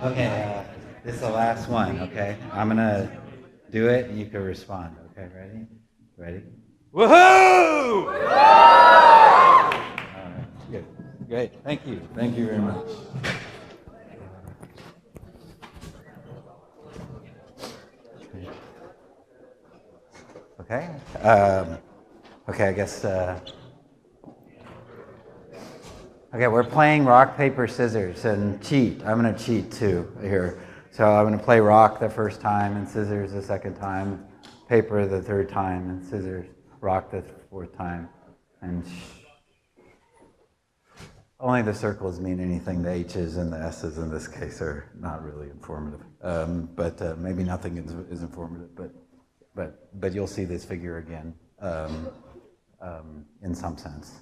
Okay, this is the last one, okay? I'm gonna do it and you can respond, okay? Ready? Ready? Woohoo! All right, good. Great, thank you. Thank you very much. Okay, okay, I guess, okay, we're playing rock, paper, scissors, and cheat. I'm gonna cheat too here. So I'm gonna play rock the first time and scissors the second time, paper the third time, and scissors, rock the fourth time, and only the circles mean anything. The H's and the S's in this case are not really informative, but maybe nothing is informative. But you'll see this figure again in some sense.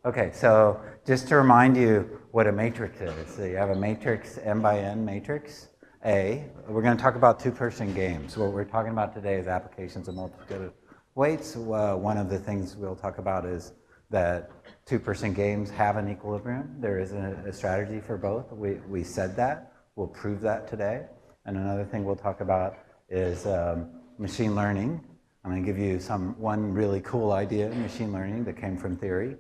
Okay, so just to remind you what a matrix is. So you have a matrix, M by N matrix, A. We're going to talk about two-person games. What we're talking about today is applications of multiplicative weights. One of the things we'll talk about is that two-person games have an equilibrium. There is a strategy for both. We said that. We'll prove that today. And another thing we'll talk about is machine learning. I'm going to give you one really cool idea in machine learning that came from theory.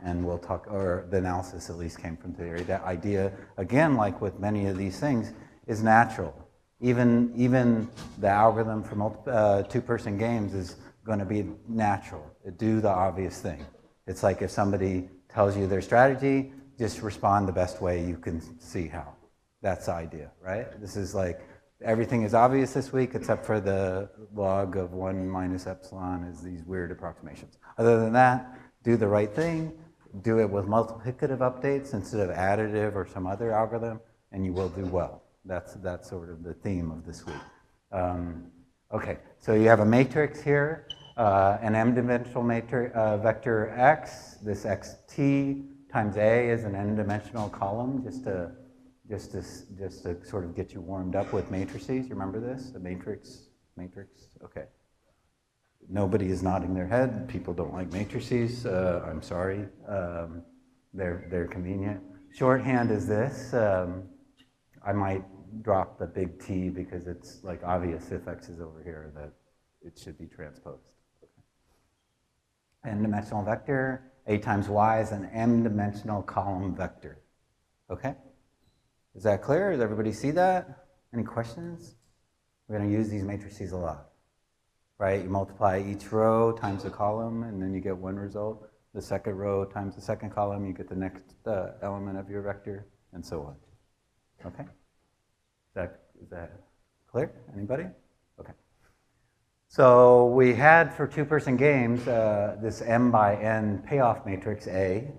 And we'll talk, or the analysis at least came from theory. That idea, again, like with many of these things, is natural. Even the algorithm for two-person games is going to be natural. Do the obvious thing. It's like if somebody tells you their strategy, just respond the best way you can see how. That's the idea, right? This is like everything is obvious this week except for the log of 1 minus epsilon is these weird approximations. Other than that, do the right thing, do it with multiplicative updates instead of additive or some other algorithm, and you will do well. That's sort of the theme of this week. Okay, so you have a matrix here, an m-dimensional matrix vector x. This xt times a is an n-dimensional column, just to sort of get you warmed up with matrices. You remember this? A matrix. Okay. Nobody is nodding their head. People don't like matrices. I'm sorry. They're convenient. Shorthand is this. I might drop the big T because it's like obvious if X is over here that it should be transposed. Okay. N-dimensional vector. A times Y is an m-dimensional column vector. Okay? Is that clear? Does everybody see that? Any questions? We're going to use these matrices a lot. Right? You multiply each row times the column, and then you get one result. The second row times the second column, you get the next element of your vector, and so on. Okay? Is that clear? Anybody? Okay. So we had for two-person games this M by N payoff matrix A.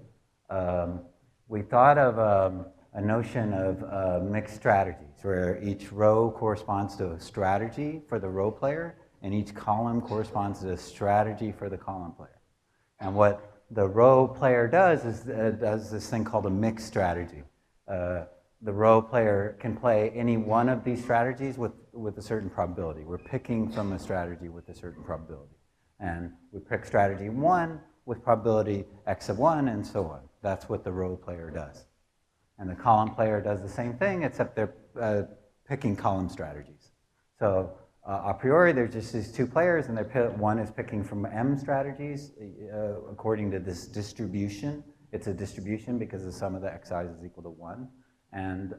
We thought of a notion of mixed strategies, where each row corresponds to a strategy for the row player, and each column corresponds to a strategy for the column player. And what the row player does is does this thing called a mixed strategy. The row player can play any one of these strategies with a certain probability. We're picking from a strategy with a certain probability. And we pick strategy 1 with probability x of 1, and so on. That's what the row player does. And the column player does the same thing, except they're picking column strategies. So a priori, there's just these two players, and one is picking from M strategies according to this distribution. It's a distribution because the sum of the xi's is equal to 1, and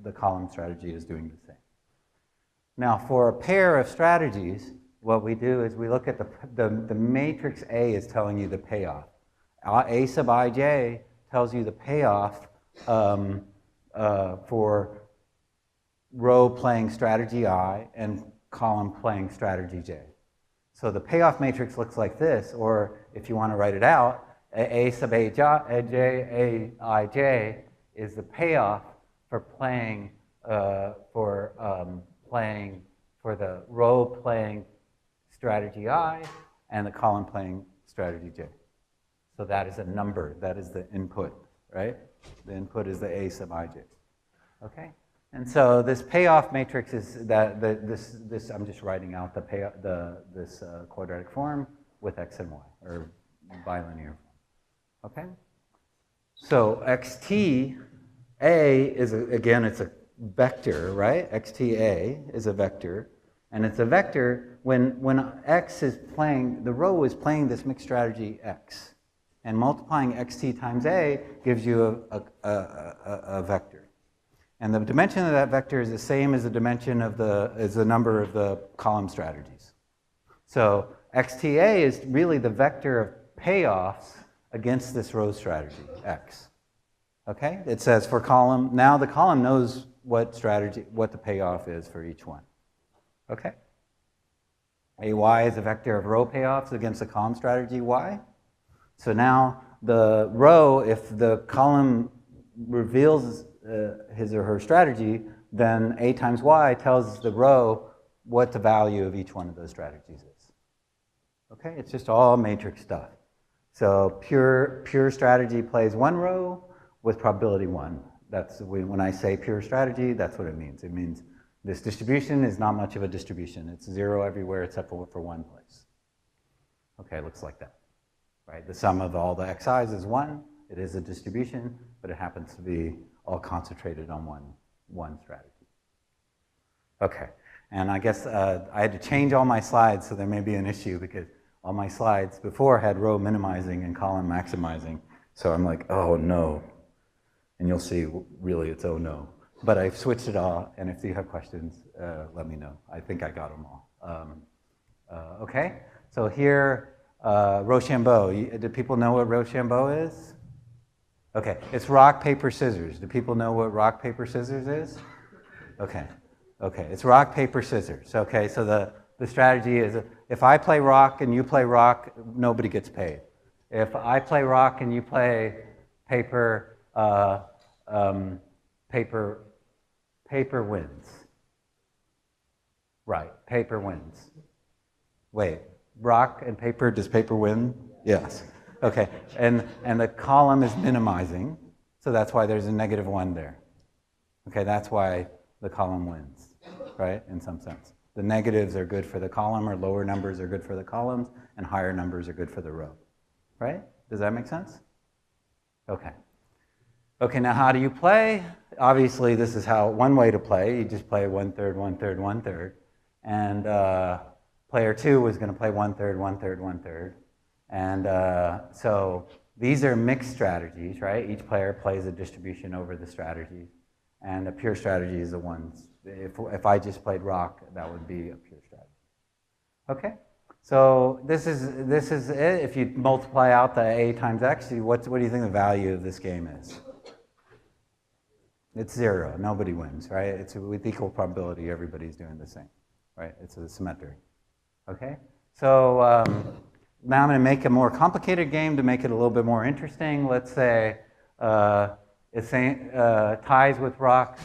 the column strategy is doing the same. Now, for a pair of strategies, what we do is we look at the matrix A is telling you the payoff. A sub ij tells you the payoff for row playing strategy I and column playing strategy J. So the payoff matrix looks like this, or if you want to write it out, A sub Aij is the payoff for playing for the row playing strategy I and the column playing strategy J. So that is a number. That is the input, right? The input is the A sub ij. Okay. And so this payoff matrix is this I'm just writing out this quadratic form with x and y, or bilinear form. Okay? So xt A is, again, it's a vector, right? XTA is a vector. And it's a vector when X is playing, the row is playing this mixed strategy X. And multiplying xt times A gives you a vector. And the dimension of that vector is the same as the dimension of the number of the column strategies. So XTA is really the vector of payoffs against this row strategy, X. Okay? It says for column, now the column knows what the payoff is for each one. Okay? AY is a vector of row payoffs against the column strategy Y. So now the row, if the column reveals his or her strategy, then A times Y tells the row what the value of each one of those strategies is. Okay? It's just all matrix stuff. So pure strategy plays one row with probability 1. That's when I say pure strategy, that's what it means. It means this distribution is not much of a distribution. It's 0 everywhere except for one place. Okay, it looks like that. Right? The sum of all the xi's is 1. It is a distribution, but it happens to be all concentrated on one strategy. Okay, and I guess I had to change all my slides, so there may be an issue because all my slides before had row minimizing and column maximizing. So I'm like, oh no. And you'll see, really, it's oh no. But I've switched it all, and if you have questions, let me know. I think I got them all. Okay, so here, Rochambeau. Do people know what Rochambeau is? Okay, it's rock, paper, scissors. Do people know what rock, paper, scissors is? Okay, it's rock, paper, scissors. Okay, so the strategy is if I play rock and you play rock, nobody gets paid. If I play rock and you play paper, paper wins. Right, paper wins. Wait, rock and paper, does paper win? Yes. Okay, and the column is minimizing, so that's why there's a -1 there. Okay, that's why the column wins, right, in some sense. The negatives are good for the column, or lower numbers are good for the columns, and higher numbers are good for the row, right? Does that make sense? Okay. Okay, now how do you play? Obviously, this is one way to play. You just play 1/3, 1/3, 1/3. And player 2 was going to play 1/3, 1/3, 1/3. And so these are mixed strategies, right? Each player plays a distribution over the strategies. And a pure strategy is the ones. If I just played rock, that would be a pure strategy. Okay, so this is it. If you multiply out the A times X, what do you think the value of this game is? It's 0. Nobody wins, right? It's with equal probability. Everybody's doing the same, right? It's a symmetric. Okay, so now I'm going to make a more complicated game to make it a little bit more interesting. Let's say it's ties with rocks.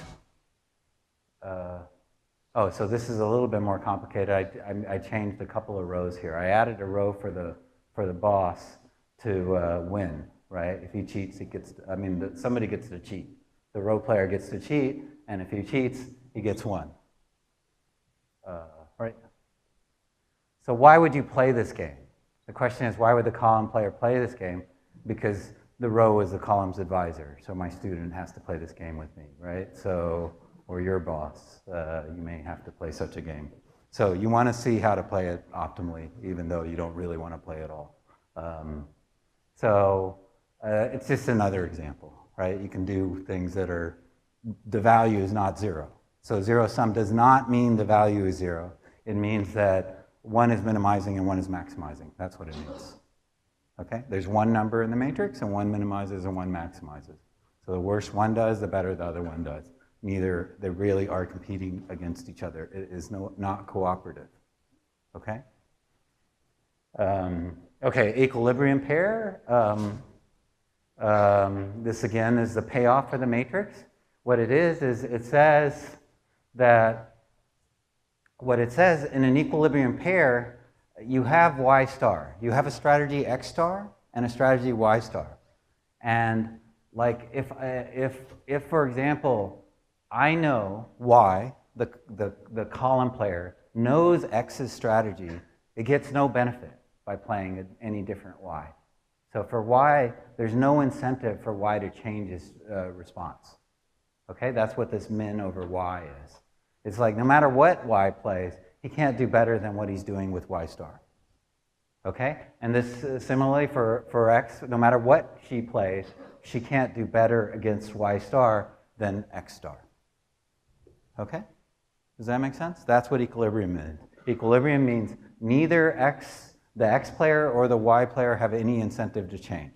Oh, so this is a little bit more complicated. I changed a couple of rows here. I added a row for the boss to win, right? If he cheats, he gets. Somebody gets to cheat. The row player gets to cheat, and if he cheats, he gets 1. Right? So why would you play this game? The question is, why would the column player play this game? Because the row is the column's advisor, so my student has to play this game with me, right? So, or your boss, you may have to play such a game. So you want to see how to play it optimally, even though you don't really want to play it all. It's just another example. Right? You can do things that the value is not 0. So zero sum does not mean the value is 0. It means that one is minimizing and one is maximizing. That's what it means. Okay? There's one number in the matrix, and one minimizes and one maximizes. So the worse one does, the better the other one does. Neither, they really are competing against each other. It is not cooperative. Okay? Okay, equilibrium pair. This again is the payoff for the matrix. What it is it says that in an equilibrium pair, you have Y star. You have a strategy X star and a strategy Y star. And like if for example, I know Y, the column player knows X's strategy, it gets no benefit by playing any different Y. So for Y, there's no incentive for Y to change its response. Okay, that's what this min over y is. It's like no matter what y plays, he can't do better than what he's doing with y star. Okay, and this similarly for x, no matter what she plays, she can't do better against y star than x star. Okay, does that make sense? That's what equilibrium is. Equilibrium means neither the x player or the y player have any incentive to change.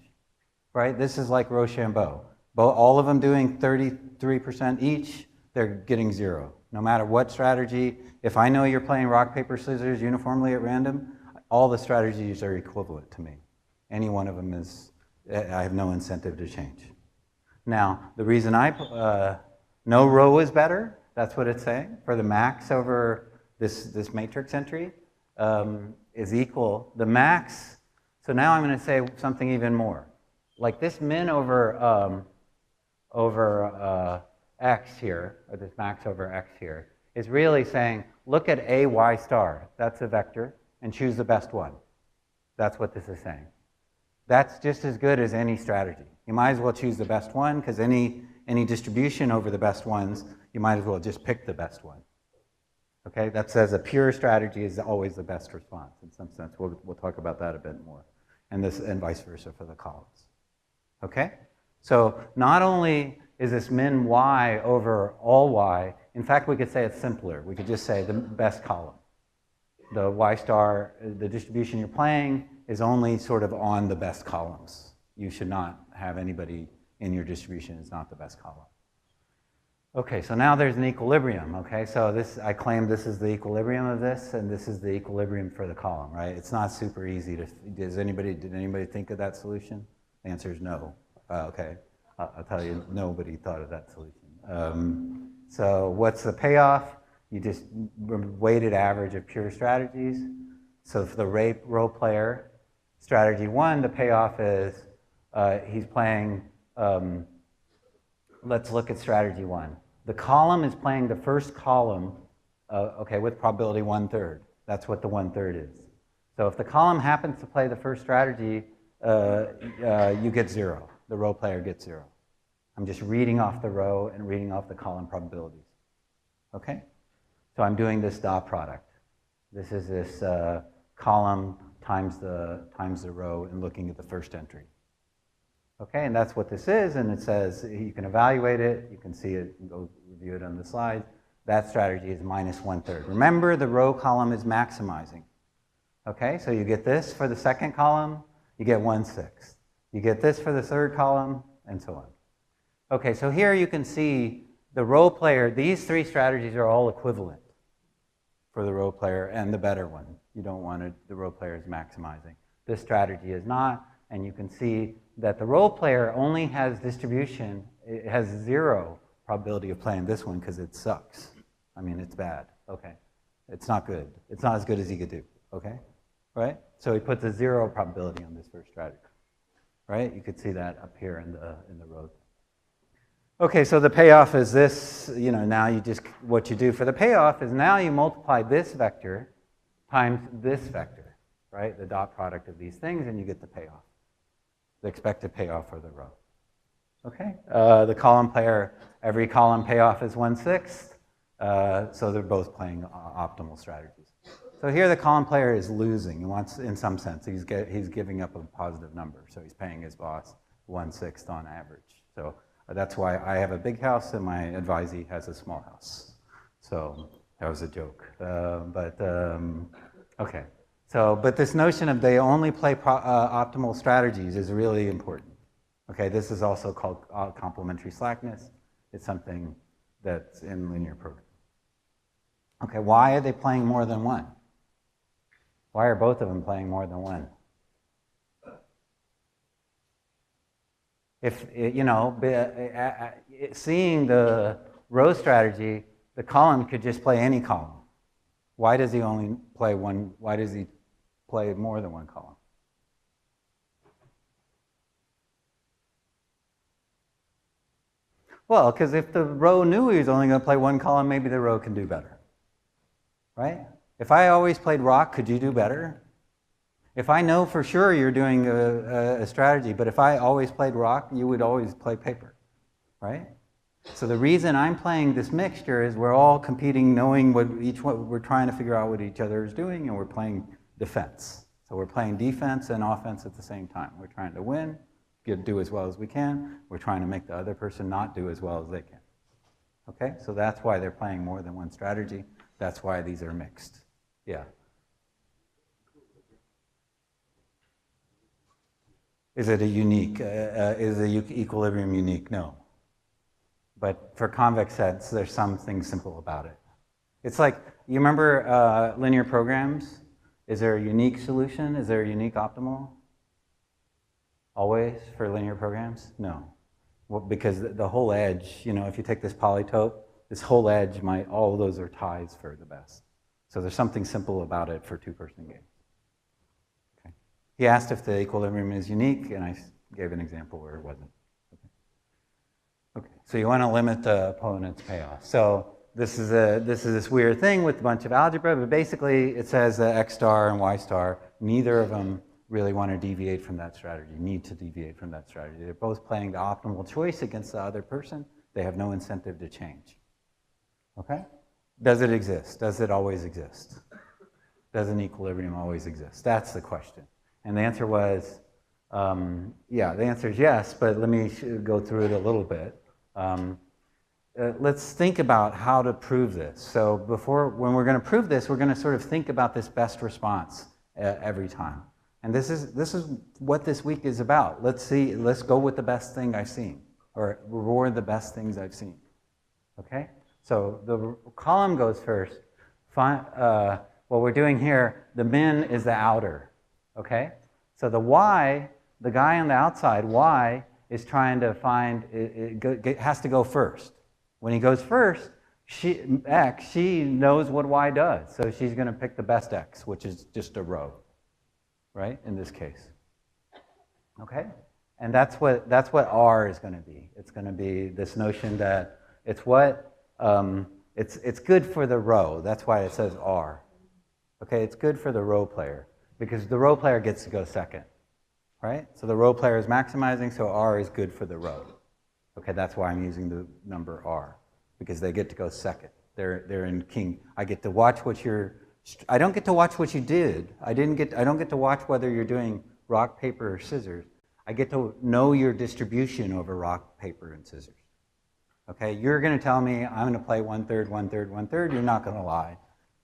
Right? This is like Rochambeau. All of them doing 33% each, they're getting 0. No matter what strategy, if I know you're playing rock, paper, scissors uniformly at random, all the strategies are equivalent to me. Any one of them is, I have no incentive to change. Now, the reason no row is better, that's what it's saying, for the max over this matrix entry is equal. The max, so now I'm going to say something even more. Like this min over x here, or this max over x here, is really saying, look at a y star, that's a vector, and choose the best one. That's what this is saying. That's just as good as any strategy. You might as well choose the best one, because any distribution over the best ones, you might as well just pick the best one. Okay, that says a pure strategy is always the best response in some sense. We'll talk about that a bit more, and vice versa for the columns. Okay, so not only is this min y over all y, in fact we could say it's simpler. We could just say the best column. The y star, the distribution you're playing is only sort of on the best columns. You should not have anybody in your distribution is not the best column. Okay, so now there's an equilibrium. Okay, so I claim this is the equilibrium of this, and this is the equilibrium for the column, right? It's not super easy to. Did anybody think of that solution? The answer is no. Okay, I'll tell you, nobody thought of that solution. So what's the payoff? You just weighted average of pure strategies. So for the row player, strategy 1, the payoff is he's playing, let's look at strategy 1. The column is playing the first column, okay, with probability 1/3. That's what the 1/3 is. So if the column happens to play the first strategy, you get 0. The row player gets 0. I'm just reading off the row and reading off the column probabilities. Okay? So I'm doing this dot product. This is this column times the row and looking at the first entry. Okay, and that's what this is, and it says you can evaluate it, you can see it, you can go review it on the slide. That strategy is minus 1/3. Remember, the row column is maximizing. Okay, so you get this for the second column, you get 1/6. You get this for the third column, and so on. Okay, so here you can see the row player, these three strategies are all equivalent for the row player and the better one. You don't want it, the row player is maximizing. This strategy is not, and you can see that the row player only has distribution, it has 0 probability of playing this one because it sucks. I mean, it's bad, okay? It's not good. It's not as good as he could do, okay? Right? So he puts a 0 probability on this first strategy, right? You could see that up here in the row. Okay, so the payoff is this, you know, now you just, what you do for the payoff is now you multiply this vector times this vector, right? The dot product of these things, and you get the payoff. The expected payoff for the row. Okay, the column player, every column payoff is 1/6, so they're both playing optimal strategies. So here the column player is losing. He wants, in some sense, he's giving up a positive number, so he's paying his boss 1/6 on average. So that's why I have a big house and my advisee has a small house. So that was a joke, okay. So, but this notion of they only play optimal strategies is really important. Okay, this is also called complementary slackness. It's something that's in linear programming. Okay, why are they playing more than one? Why are both of them playing more than one? If, you know, seeing the row strategy, the column could just play any column. Why does he only play one? Why does he play more than one column? Well, because if the row knew he was only going to play one column, maybe the row can do better, right? If I always played rock, could you do better? If I know for sure you're doing a strategy, but if I always played rock, you would always play paper, right? So the reason I'm playing this mixture is we're all competing, knowing what we're trying to figure out what each other is doing, and we're playing defense. So we're playing defense and offense at the same time. We're trying to win, do as well as we can. We're trying to make the other person not do as well as they can. Okay, so that's why they're playing more than one strategy. That's why these are mixed. Yeah. Is it a unique? Is the equilibrium unique? No. But for convex sets, there's something simple about it. It's like, you remember linear programs? Is there a unique solution? Is there a unique optimal? Always for linear programs? No. Well, because the whole edge, you know, if you take this polytope, this whole edge all of those are ties for the best. So there's something simple about it for two-person games. Okay. He asked if the equilibrium is unique, and I gave an example where it wasn't. Okay, so you want to limit the opponent's payoff. So this is this weird thing with a bunch of algebra, but basically it says that X star and Y star, neither of them really want to deviate from that strategy, need to deviate from that strategy. They're both playing the optimal choice against the other person. They have no incentive to change. Okay? Does it exist? Does it always exist? Does an equilibrium always exist? That's the question. And the answer was, yeah, the answer is yes, but let me go through it a little bit. Let's think about how to prove this. So when we're going to prove this, we're going to sort of think about this best response every time. And this is what this week is about. Let's go with the best thing I've seen, or reward the best things I've seen. Okay? So the column goes first. What we're doing here, the min is the outer. Okay? So the Y, the guy on the outside, Y, is trying to find, it has to go first. When he goes first, she knows what Y does. So she's going to pick the best X, which is just a row, right, in this case. Okay? And that's what R is going to be. It's going to be this notion that it's good for the row. That's why it says R. Okay, it's good for the row player, because the row player gets to go second. Right? So the row player is maximizing, so R is good for the row. Okay, that's why I'm using the number R, because they get to go second. They're in king. I get to watch I don't get to watch what you did. I don't get to watch whether you're doing rock, paper, or scissors. I get to know your distribution over rock, paper, and scissors. Okay, you're going to tell me I'm going to play 1/3, 1/3, 1/3. You're not going to lie.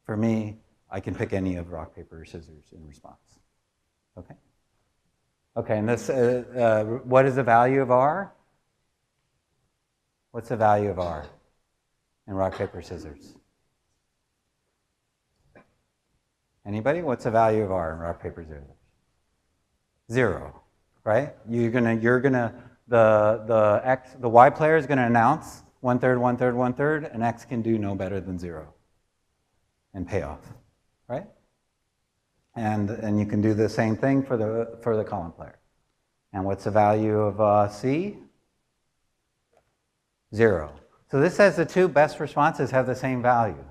For me, I can pick any of rock, paper, or scissors in response. Okay? Okay, and this, what is the value of R? What's the value of R in rock, paper, scissors? Anybody? What's the value of R in rock, paper, scissors? 0, right? The Y player is going to announce 1/3, 1/3, 1/3, and X can do no better than 0 and pay off, right? And you can do the same thing for the column player. And what's the value of C? 0. So this says the two best responses have the same value,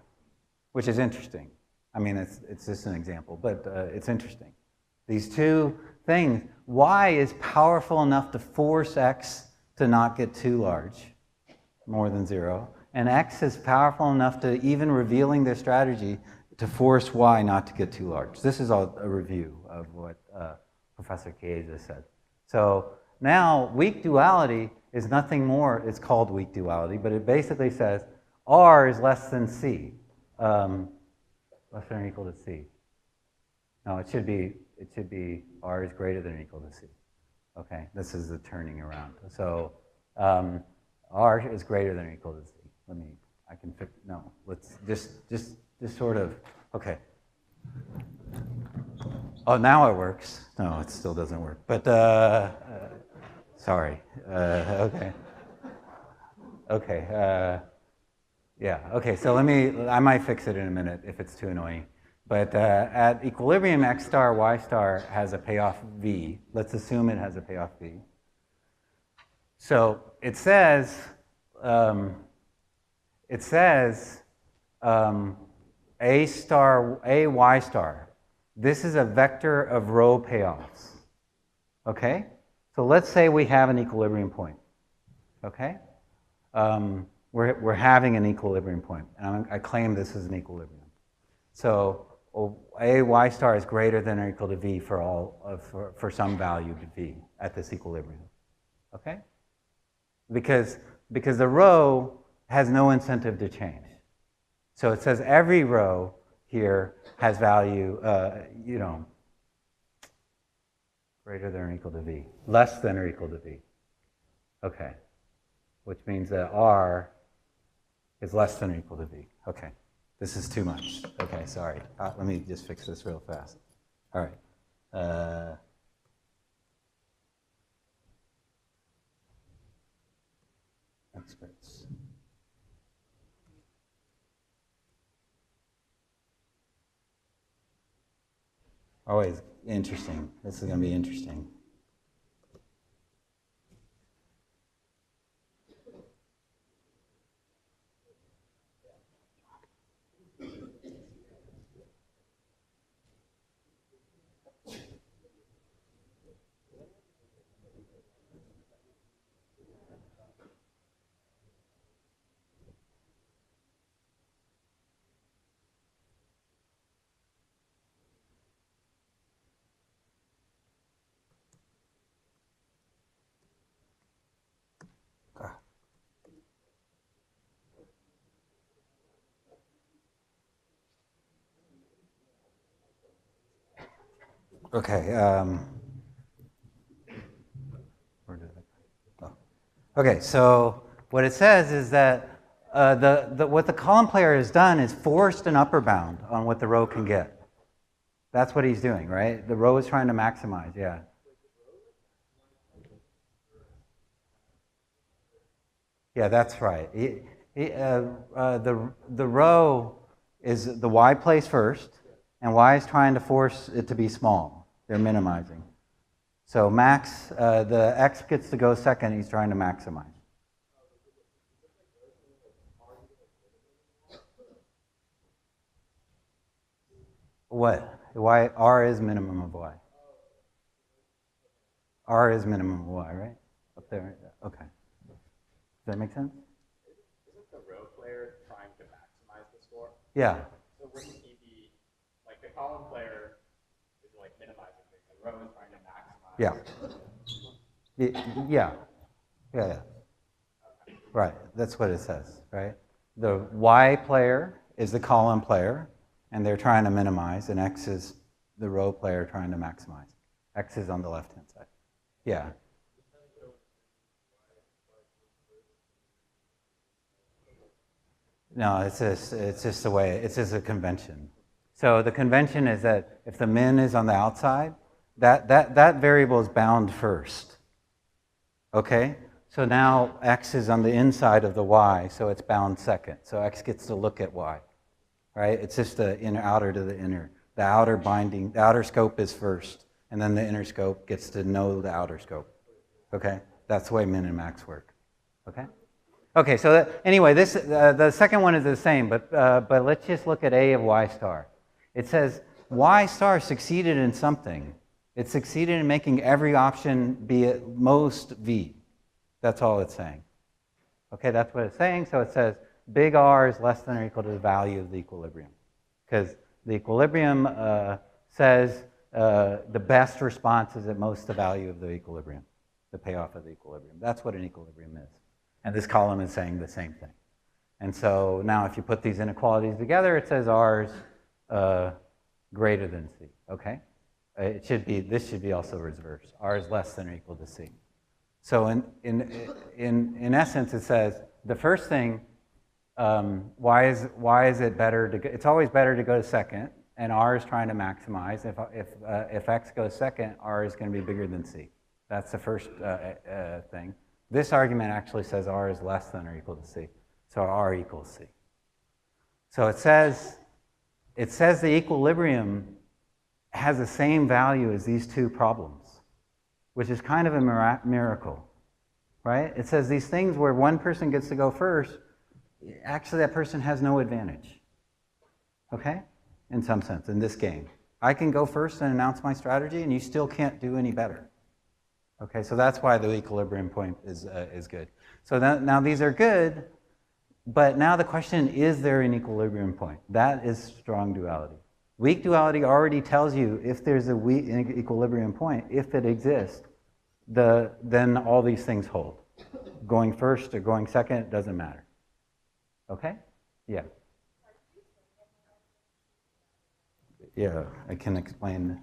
which is interesting. I mean, it's just an example, but it's interesting. These two things, Y is powerful enough to force X to not get too large, more than 0, and X is powerful enough to, even revealing their strategy, to force Y not to get too large. This is a review of what Professor Chiesa said. So now weak duality is nothing more. It's called weak duality, but it basically says R is less than C, less than or equal to C. No, it should be R is greater than or equal to C. Okay, this is the turning around. So R is greater than or equal to C. I can fix. No, let's just sort of. Okay. Oh, now it works. No, it still doesn't work. But sorry. Okay. Okay. Yeah. Okay. So I might fix it in a minute if it's too annoying. But at equilibrium, X star, Y star has a payoff V. Let's assume it has a payoff V. So it says A star, A, Y star. This is a vector of row payoffs. Okay? So let's say we have an equilibrium point. Okay? we're having an equilibrium point, and I claim this is an equilibrium. So a y star is greater than or equal to v for some value to v at this equilibrium. Okay? Because the rho has no incentive to change. So it says every rho here has value, greater than or equal to v, less than or equal to v. Okay, which means that r is less than or equal to v. Okay, this is too much. Okay, sorry. Let me just fix this real fast. All right. Experts. Always interesting. This is going to be interesting. Okay. Where did I go? Oh. Okay. So what it says is that what the column player has done is forced an upper bound on what the rho can get. That's what he's doing, right? The rho is trying to maximize. Yeah. Yeah, that's right. The rho is the y place first, and y is trying to force it to be small. They're minimizing. So max, the x gets to go second, he's trying to maximize. What? Y, r is minimum of y. R is minimum of y, right? Up there, okay. Does that make sense? Isn't the row player trying to maximize the score? Yeah. So wouldn't he be, like the column player is like minimizing things, the row is trying to maximize? Yeah. Yeah. Okay. Right, that's what it says, right? The y player is the column player, and they're trying to minimize, and x is the row player trying to maximize. X is on the left-hand side. Yeah. No, it's just the way, it's just a convention. So the convention is that if the min is on the outside, that variable is bound first. Okay? So now x is on the inside of the y, so it's bound second. So x gets to look at y, right? It's just the inner outer to the inner. The outer binding, the outer scope is first, and then the inner scope gets to know the outer scope. Okay? That's the way min and max work. Okay? Okay, so anyway, this the second one is the same, but let's just look at A of y star. It says y star succeeded in something. It succeeded in making every option be at most v. That's all it's saying. Okay, that's what it's saying. So it says big R is less than or equal to the value of the equilibrium. Because the equilibrium says the best response is at most the value of the equilibrium, the payoff of the equilibrium. That's what an equilibrium is. And this column is saying the same thing. And so now if you put these inequalities together, it says R is greater than C, okay? This should be also reversed. R is less than or equal to C. So in essence, it says the first thing, why is it better to go, it's always better to go to second, and R is trying to maximize. If X goes second, R is going to be bigger than C. That's the first thing. This argument actually says R is less than or equal to C. So R equals C. So it says the equilibrium has the same value as these two problems, which is kind of a miracle, right? It says these things where one person gets to go first, actually that person has no advantage, okay? In some sense, in this game. I can go first and announce my strategy, and you still can't do any better. Okay, so that's why the equilibrium point is good. So now these are good, But now the question, is there an equilibrium point? That is strong duality. Weak duality already tells you if there's a weak equilibrium point, if it exists, then all these things hold. Going first or going second doesn't matter. Okay? Yeah. Yeah, I can explain.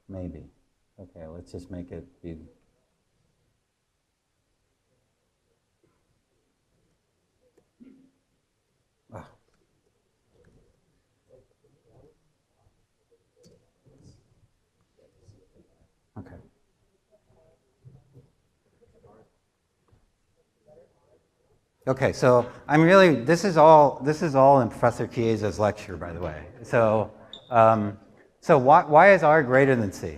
Maybe. Okay, let's just make it be. Oh. Okay. Okay, so I'm really, this is all in Professor Chiesa's lecture, by the way. So, why is R greater than C?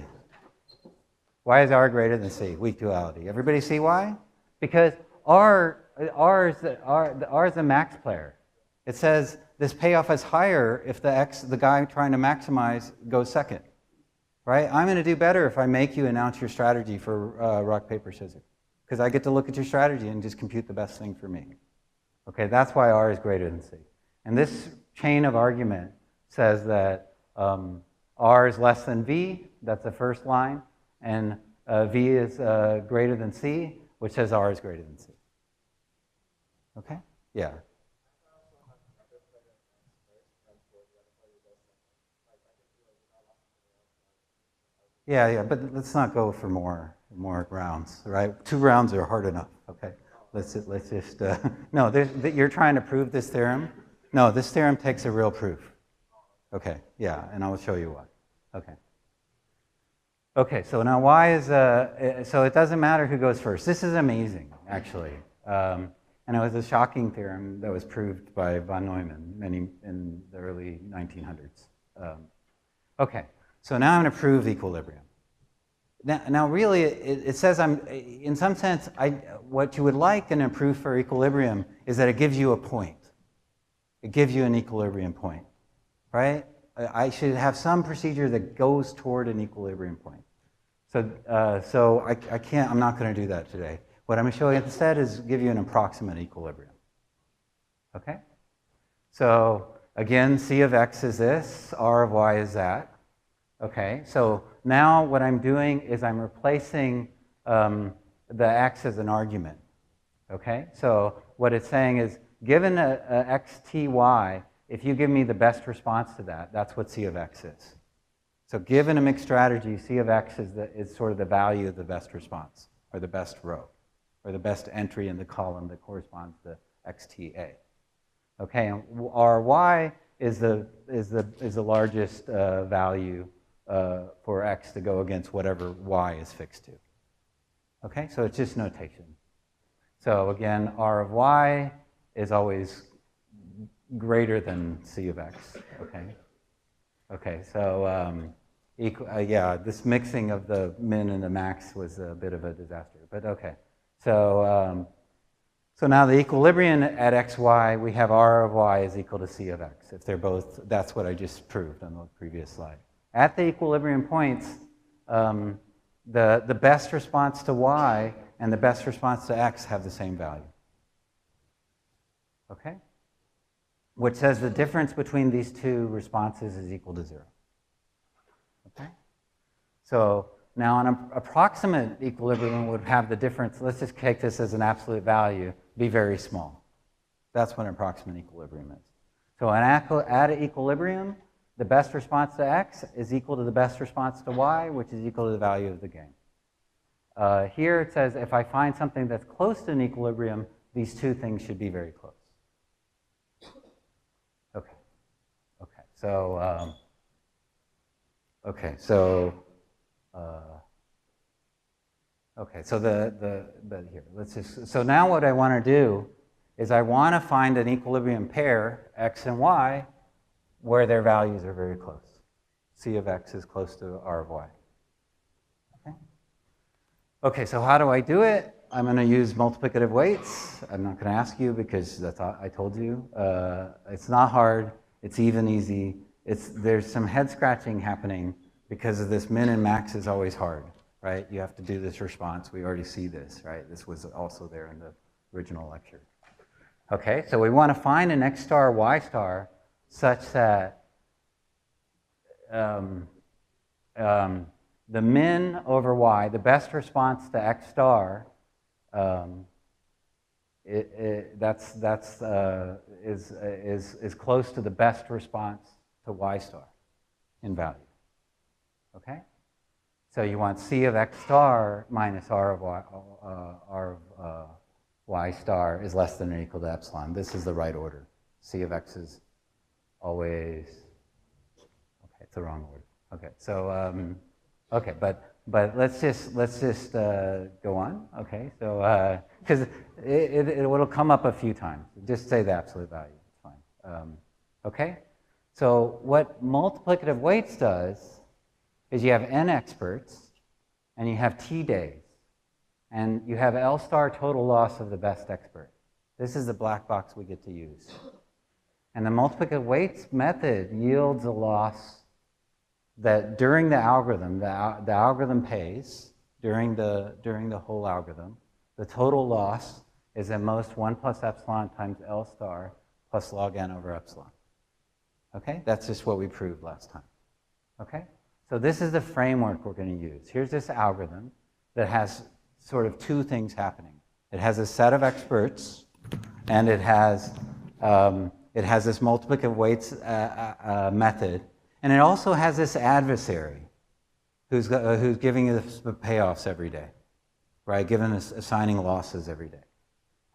Why is R greater than C? Weak duality. Everybody see why? Because R is the max player. It says this payoff is higher if the guy trying to maximize goes second, right? I'm going to do better if I make you announce your strategy for rock, paper, scissors, because I get to look at your strategy and just compute the best thing for me. Okay, that's why R is greater than C. And this chain of argument says that R is less than V, that's the first line, and V is greater than C, which says R is greater than C. Okay? Yeah. Yeah, but let's not go for more rounds, right? 2 rounds are hard enough, okay? Let's just no, you're trying to prove this theorem? No, this theorem takes a real proof. Okay, yeah, and I will show you why. Okay. Okay, so now why is, so it doesn't matter who goes first. This is amazing, actually. And it was a shocking theorem that was proved by von Neumann in the early 1900s. Okay, so now I'm going to prove equilibrium. Now really, it says in some sense, what you would like in a proof for equilibrium is that it gives you a point. It gives you an equilibrium point, right? I should have some procedure that goes toward an equilibrium point. So I can't, I'm not going to do that today. What I'm going to show you instead is give you an approximate equilibrium. Okay? So again, C of x is this, R of y is that. Okay, so now what I'm doing is I'm replacing the x as an argument. Okay, so what it's saying is, given a x, t, y, if you give me the best response to that, that's what C of x is. So given a mixed strategy, C of x is sort of the value of the best response, or the best row, or the best entry in the column that corresponds to xta. Okay, and ry is the largest value for x to go against whatever y is fixed to. Okay, so it's just notation. So again, R of y is always greater than C of x. Okay. Okay, so yeah, this mixing of the min and the max was a bit of a disaster. But okay, so so now the equilibrium at xy, we have R of y is equal to C of x. If they're both, that's what I just proved on the previous slide. At the equilibrium points, the best response to y and the best response to x have the same value. Okay? Which says the difference between these two responses is equal to 0. Okay? So now an approximate equilibrium would have the difference, let's just take this as an absolute value, be very small. That's what an approximate equilibrium is. So at equilibrium, the best response to x is equal to the best response to y, which is equal to the value of the gain. Here it says if I find something that's close to an equilibrium, these two things should be very close. Okay. Okay. So okay. So okay. So here, let's just. So now what I want to do is I want to find an equilibrium pair, x and y, where their values are very close. C of x is close to R of y. Okay. Okay. So how do I do it? I'm going to use multiplicative weights. I'm not going to ask you because that's I told you. It's not hard. It's even easy. There's some head scratching happening because of this min and max is always hard, right? You have to do this response. We already see this, right? This was also there in the original lecture. Okay, so we want to find an x star, y star, such that the min over y, the best response to x star, is close to the best response to y star in value. Okay, so you want c of x star minus r of y star is less than or equal to epsilon. This is the right order. C of x is always, okay, it's the wrong order. Okay, so okay, but let's just go on. Okay, so because it'll come up a few times. Just say the absolute value. It's fine. Okay, so what multiplicative weights does is you have n experts and you have t days, and you have L star total loss of the best expert. This is the black box we get to use. And the multiplicative weights method yields a loss that during the algorithm, the algorithm pays during the whole algorithm. The total loss is at most 1 plus epsilon times L star plus log n over epsilon. Okay, that's just what we proved last time. Okay, so this is the framework we're going to use. Here's this algorithm that has sort of two things happening. It has a set of experts, and it has this multiplicative weights method, and it also has this adversary who's giving us the payoffs every day, right? Giving us assigning losses every day.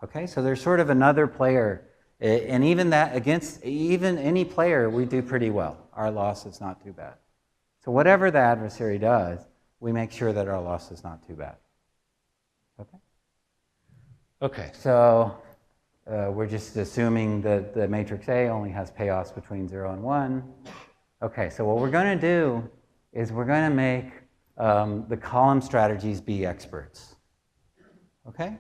Okay, so there's sort of another player, and even that against even any player, we do pretty well. Our loss is not too bad. So whatever the adversary does, we make sure that our loss is not too bad. Okay. Okay, so we're just assuming that the matrix A only has payoffs between 0 and 1. Okay, so what we're going to do is we're going to make the column strategies be experts. Okay?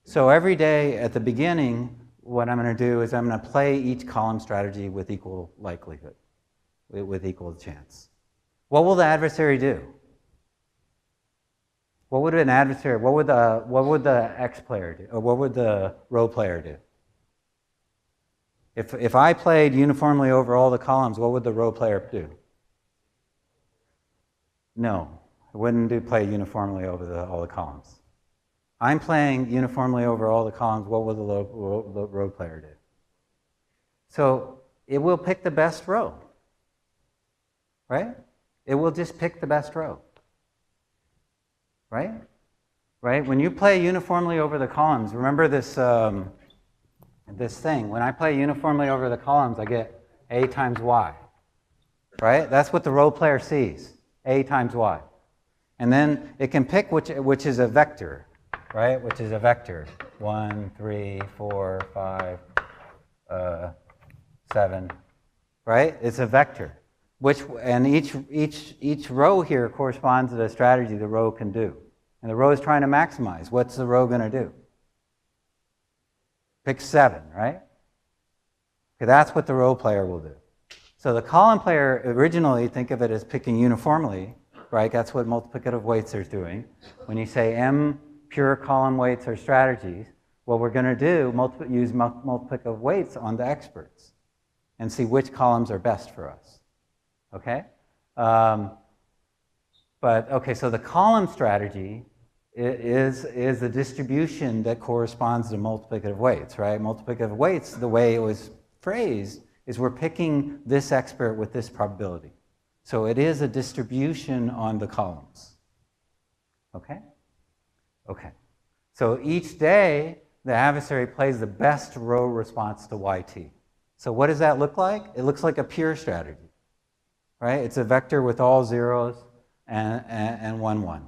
So every day at the beginning, what I'm going to do is I'm going to play each column strategy with equal likelihood, with equal chance. What will the adversary do? What would an adversary, what would the X player do? Or what would the row player do? If I played uniformly over all the columns, what would the row player do? No, I wouldn't play uniformly over all the columns. I'm playing uniformly over all the columns, what would the row player do? So it will pick the best row, right? It will just pick the best row, right? Right? When you play uniformly over the columns, remember this, this thing. When I play uniformly over the columns, I get A times Y, right? That's what the row player sees, A times Y. And then it can pick which is a vector, right? Which is a vector, 1, 3, 4, 5, 7, right? It's a vector. And each row here corresponds to the strategy the row can do. And the row is trying to maximize. What's the row going to do? Pick 7, right? Okay, that's what the row player will do. So the column player, originally, think of it as picking uniformly, right? That's what multiplicative weights are doing. When you say M pure column weights are strategies, what we're going to do, use multiplicative weights on the experts and see which columns are best for us. Okay? Okay, so the column strategy is a distribution that corresponds to multiplicative weights, right? Multiplicative weights, the way it was phrased, is we're picking this expert with this probability. So it is a distribution on the columns. Okay? Okay. So each day, the adversary plays the best row response to YT. So what does that look like? It looks like a pure strategy, right? It's a vector with all zeros and 1, 1.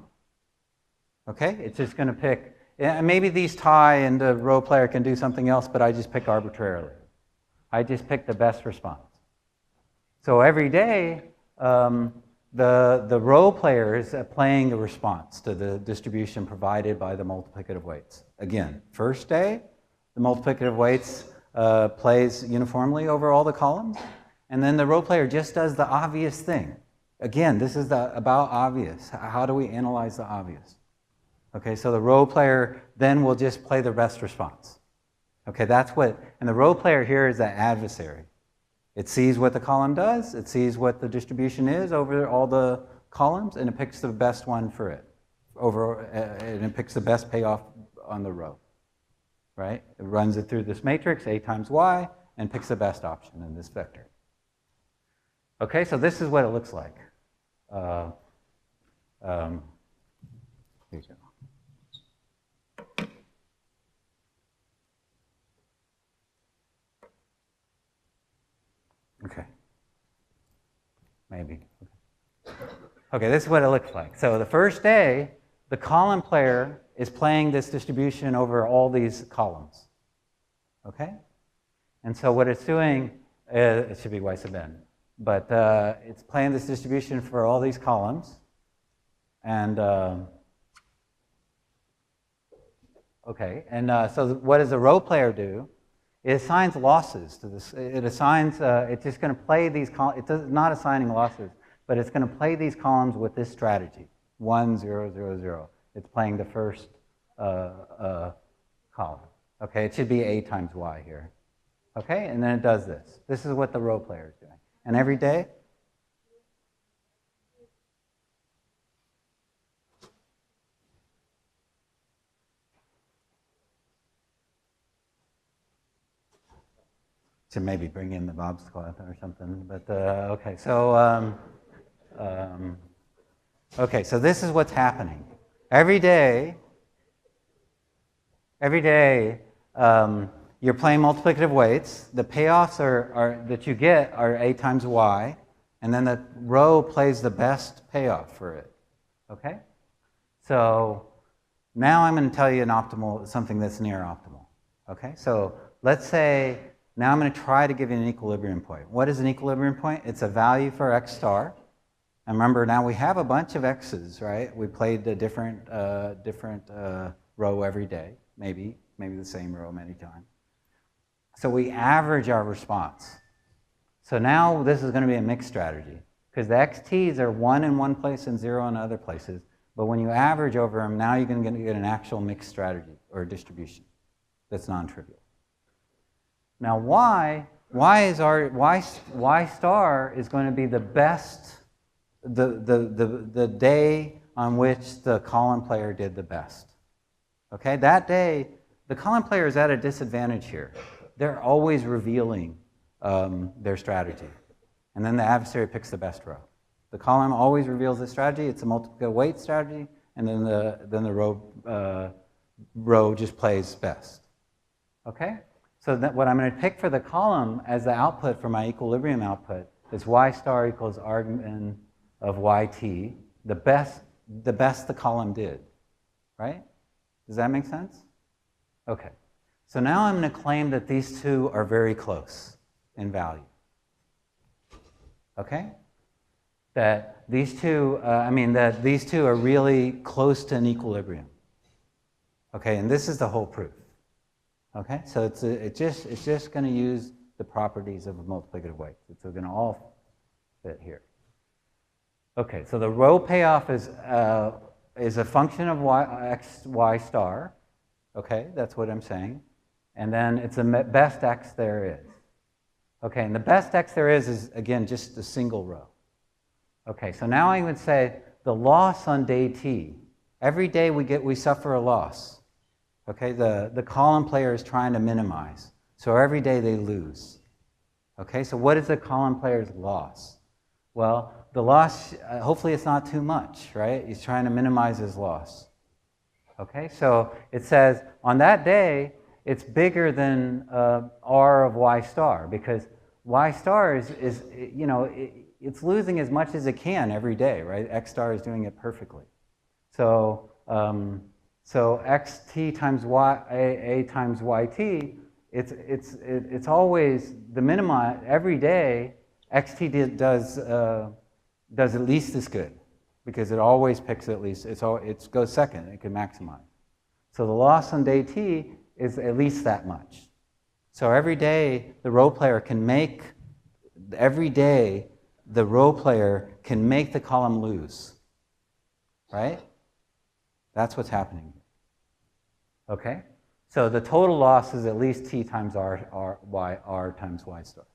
Okay? It's just going to pick, and maybe these tie and the row player can do something else, but I just pick arbitrarily. I just pick the best response. So every day, the row player is playing the response to the distribution provided by the multiplicative weights. Again, first day, the multiplicative weights plays uniformly over all the columns, and then the row player just does the obvious thing. Again, this is about obvious. How do we analyze the obvious? Okay, so the role player then will just play the best response. Okay, that's what, and the role player here is the adversary. It sees what the column does, it sees what the distribution is over all the columns, and it picks the best one for it. And it picks the best payoff on the row, right? It runs it through this matrix, A times Y, and picks the best option in this vector. Okay, so this is what it looks like. Here you go. Okay. Maybe. Okay, this is what it looks like. So the first day, the column player is playing this distribution over all these columns. Okay? And so what it's doing, it should be Y sub n, but it's playing this distribution for all these columns. And, okay, and so what does the row player do? It assigns losses to this. It assigns, it's just going to play these columns. It's not assigning losses, but it's going to play these columns with this strategy, 1, 0, 0, 0. It's playing the first column. Okay, it should be A times Y here. Okay, and then it does this. This is what the row player is doing. And every day, to maybe bring in the Bob's cloth or something, but okay. So okay. So this is what's happening every day. Every day, you're playing multiplicative weights. The payoffs are that you get are A times Y, and then the row plays the best payoff for it. Okay. So now I'm going to tell you an optimal, something that's near optimal. Okay. So let's say. Now I'm going to try to give you an equilibrium point. What is an equilibrium point? It's a value for x star. And remember, now we have a bunch of x's, right? We played a different row every day, maybe the same row many times. So we average our response. So now this is going to be a mixed strategy because the xt's are 1 in one place and 0 in other places. But when you average over them, now you're going to get an actual mixed strategy or distribution that's non-trivial. Now, Y star is going to be the best, the day on which the column player did the best. Okay, that day, the column player is at a disadvantage here. They're always revealing their strategy. And then the adversary picks the best row. The column always reveals the strategy. It's a multiple weight strategy. And then the row just plays best. Okay? So that what I'm going to pick for the column as the output for my equilibrium output is Y star equals argmin of YT, the best the column did, right? Does that make sense? Okay. So now I'm going to claim that these two are very close in value. Okay? That these two, that these two are really close to an equilibrium. Okay, and this is the whole proof. Okay, so it's just going to use the properties of a multiplicative weight. It's going to all fit here. Okay, so the row payoff is a function of y star. Okay, that's what I'm saying. And then it's the best x there is. Okay, and the best x there is again just a single row. Okay, so now I would say the loss on day t. Every day we suffer a loss. Okay, the column player is trying to minimize. So every day they lose. Okay, so what is the column player's loss? Well, the loss, hopefully it's not too much, right? He's trying to minimize his loss. Okay, so it says on that day, it's bigger than R of Y star because Y star is it's losing as much as it can every day, right? X star is doing it perfectly. So, so xt times y a times yt, it's always the minima every day. Xt does at least as good because it always picks at least. It goes second. It can maximize. So the loss on day t is at least that much. So every day the row player can make. Every day the row player can make the column lose. Right? That's what's happening here. Okay? So the total loss is at least T times R times Y star.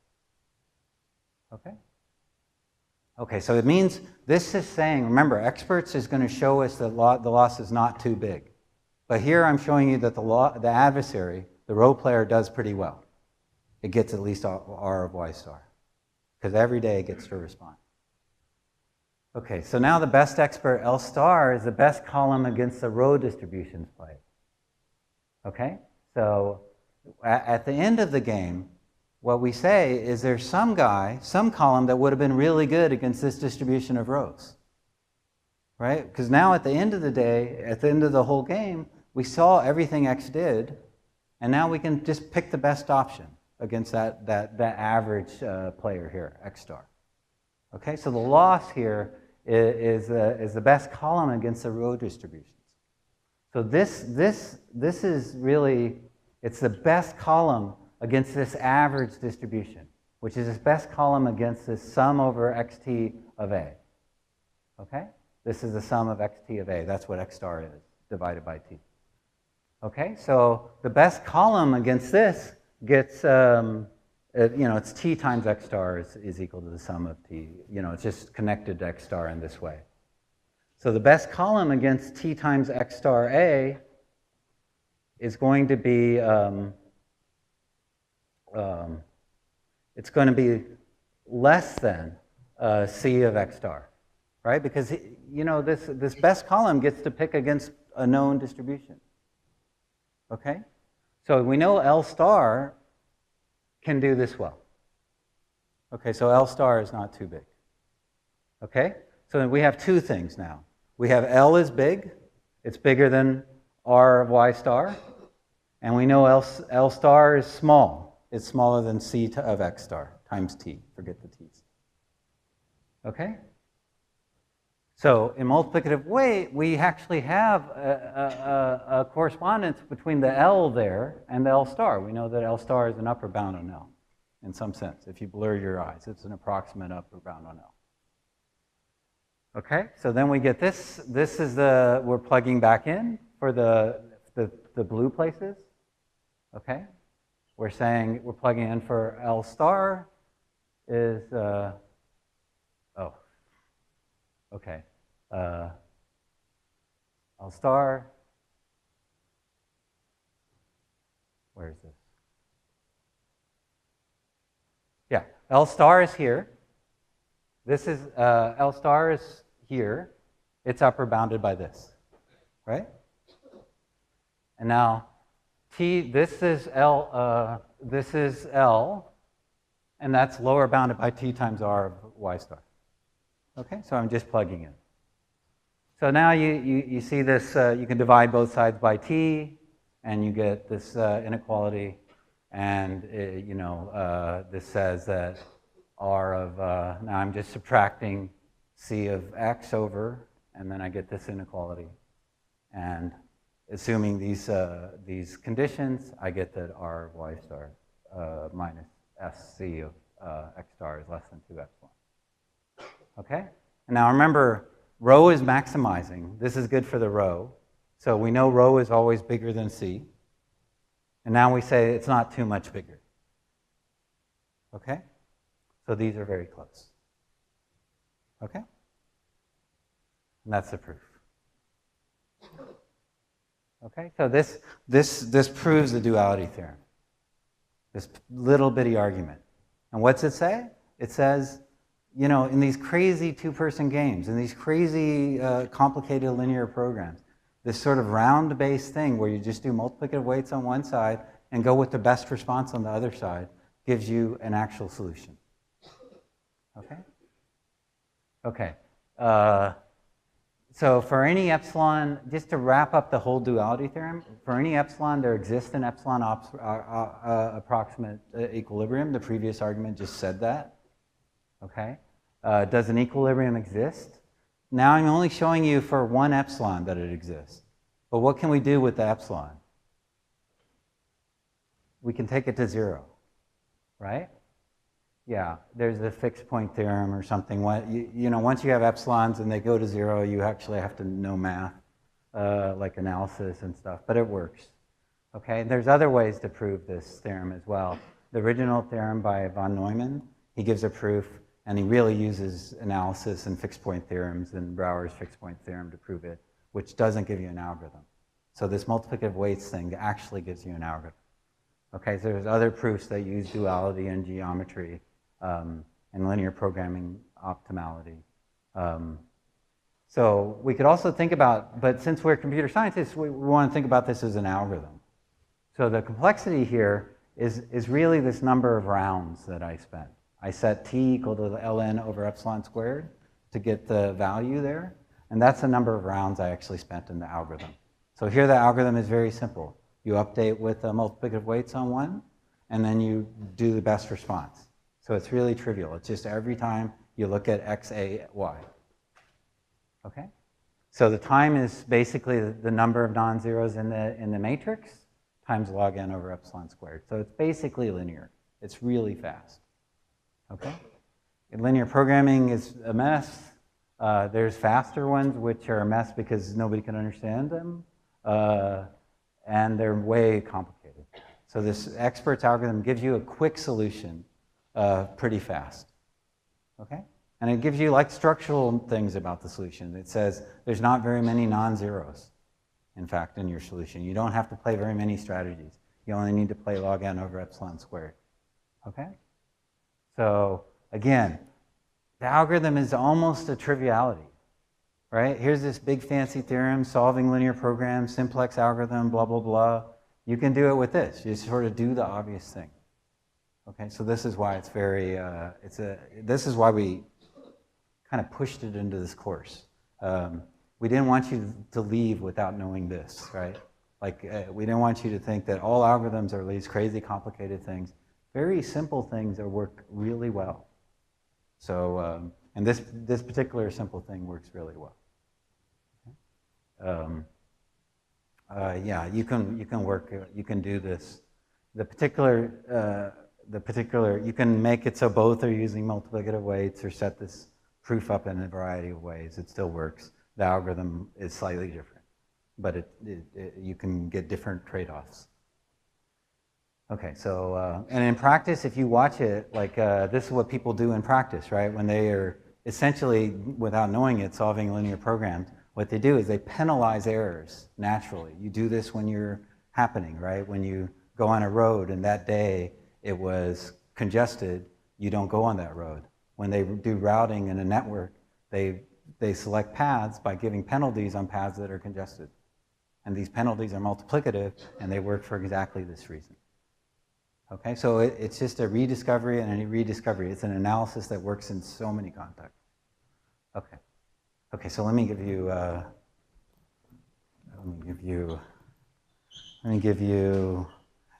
Okay? Okay, so it means this is saying, remember, experts is going to show us that the loss is not too big. But here I'm showing you that the adversary, the rho player, does pretty well. It gets at least R of Y star, because every day it gets to respond. Okay, so now the best expert, L star, is the best column against the rho distributions played. Okay, so at the end of the game, what we say is there's some guy, some column that would have been really good against this distribution of rows. Right? Because now at the end of the day, at the end of the whole game, we saw everything X did, and now we can just pick the best option against that average player here, X star. Okay, so the loss here is the best column against the row distributions. So this is really, it's the best column against this average distribution, which is this best column against this sum over xt of A. Okay? This is the sum of xt of A. That's what X star is, divided by T. Okay, so the best column against this gets, it's T times X star is equal to the sum of T. It's just connected to X star in this way. So the best column against T times X star A is going to be, it's going to be less than C of X star, right? Because, this best column gets to pick against a known distribution. Okay? So we know L star can do this well. Okay, so L star is not too big. Okay? So we have two things now. We have L is big. It's bigger than R of Y star. And we know L star is small. It's smaller than C of X star times T. Forget the T's. Okay? So in multiplicative way, we actually have a correspondence between the L there and the L star. We know that L star is an upper bound on L in some sense. If you blur your eyes, it's an approximate upper bound on L. Okay, so then we get this. This is we're plugging back in for the blue places. Okay, we're saying we're plugging in for L star is, okay. L star, where is this? Yeah, L star is here. This is, L star is here. It's upper bounded by this, right? And now, T, this is L, and that's lower bounded by T times R of Y star. Okay, so I'm just plugging in. So now you see this, you can divide both sides by T, and you get this inequality, and this says that R of, now I'm just subtracting C of X over, and then I get this inequality. And assuming these conditions, I get that R of Y star minus SC of X star is less than 2 epsilon. Okay? And now remember, rho is maximizing. This is good for the rho. So we know rho is always bigger than C. And now we say it's not too much bigger. Okay? So these are very close. Okay? And that's the proof. Okay? So this proves the duality theorem. This little bitty argument. And what's it say? It says, in these crazy two-person games, in these crazy complicated linear programs, this sort of round-based thing where you just do multiplicative weights on one side and go with the best response on the other side gives you an actual solution. Okay? Okay. So for any epsilon, just to wrap up the whole duality theorem, for any epsilon, there exists an epsilon approximate equilibrium. The previous argument just said that. Okay? Does an equilibrium exist? Now I'm only showing you for one epsilon that it exists. But what can we do with the epsilon? We can take it to 0, right? Yeah, there's the fixed point theorem or something. Once you have epsilons and they go to 0, you actually have to know math. like analysis and stuff, but it works. Okay, and there's other ways to prove this theorem as well. The original theorem by von Neumann, he gives a proof, and he really uses analysis and fixed point theorems and Brouwer's fixed point theorem to prove it, which doesn't give you an algorithm. So this multiplicative weights thing actually gives you an algorithm. Okay, so there's other proofs that use duality and geometry and linear programming optimality. So we could also think about, but since we're computer scientists, we want to think about this as an algorithm. So the complexity here is really this number of rounds that I spent. I set t equal to ln over epsilon squared to get the value there, and that's the number of rounds I actually spent in the algorithm. So here the algorithm is very simple. You update with multiplicative weights on 1, and then you do the best response. So it's really trivial. It's just every time you look at x, a, y. Okay? So the time is basically the number of non-zeros in the matrix times log n over epsilon squared. So it's basically linear. It's really fast. Okay? And linear programming is a mess. There's faster ones, which are a mess because nobody can understand them. And they're way complicated. So this expert's algorithm gives you a quick solution pretty fast. Okay? And it gives you like structural things about the solution. It says there's not very many non-zeros, in fact, in your solution. You don't have to play very many strategies. You only need to play log n over epsilon squared. Okay? So again, the algorithm is almost a triviality. Right? Here's this big fancy theorem, solving linear programs, simplex algorithm, blah, blah, blah. You can do it with this. You sort of do the obvious thing. Okay, so this is why it's very, this is why we kind of pushed it into this course. We didn't want you to leave without knowing this, right? Like, we didn't want you to think that all algorithms are these crazy complicated things. Very simple things that work really well. So, and this particular simple thing works really well. Yeah, you can work. You can do this. The particular, you can make it so both are using multiplicative weights, or set this proof up in a variety of ways. It still works. The algorithm is slightly different, but you can get different trade-offs. Okay, so, and in practice, if you watch it, like this is what people do in practice, right? When they are essentially, without knowing it, solving linear programs, what they do is they penalize errors naturally. You do this when you're happening, right? When you go on a road and that day it was congested, you don't go on that road. When they do routing in a network, they select paths by giving penalties on paths that are congested. And these penalties are multiplicative, and they work for exactly this reason. Okay, so it's just a rediscovery and a rediscovery. It's an analysis that works in so many contexts. Okay. Okay, so let me give you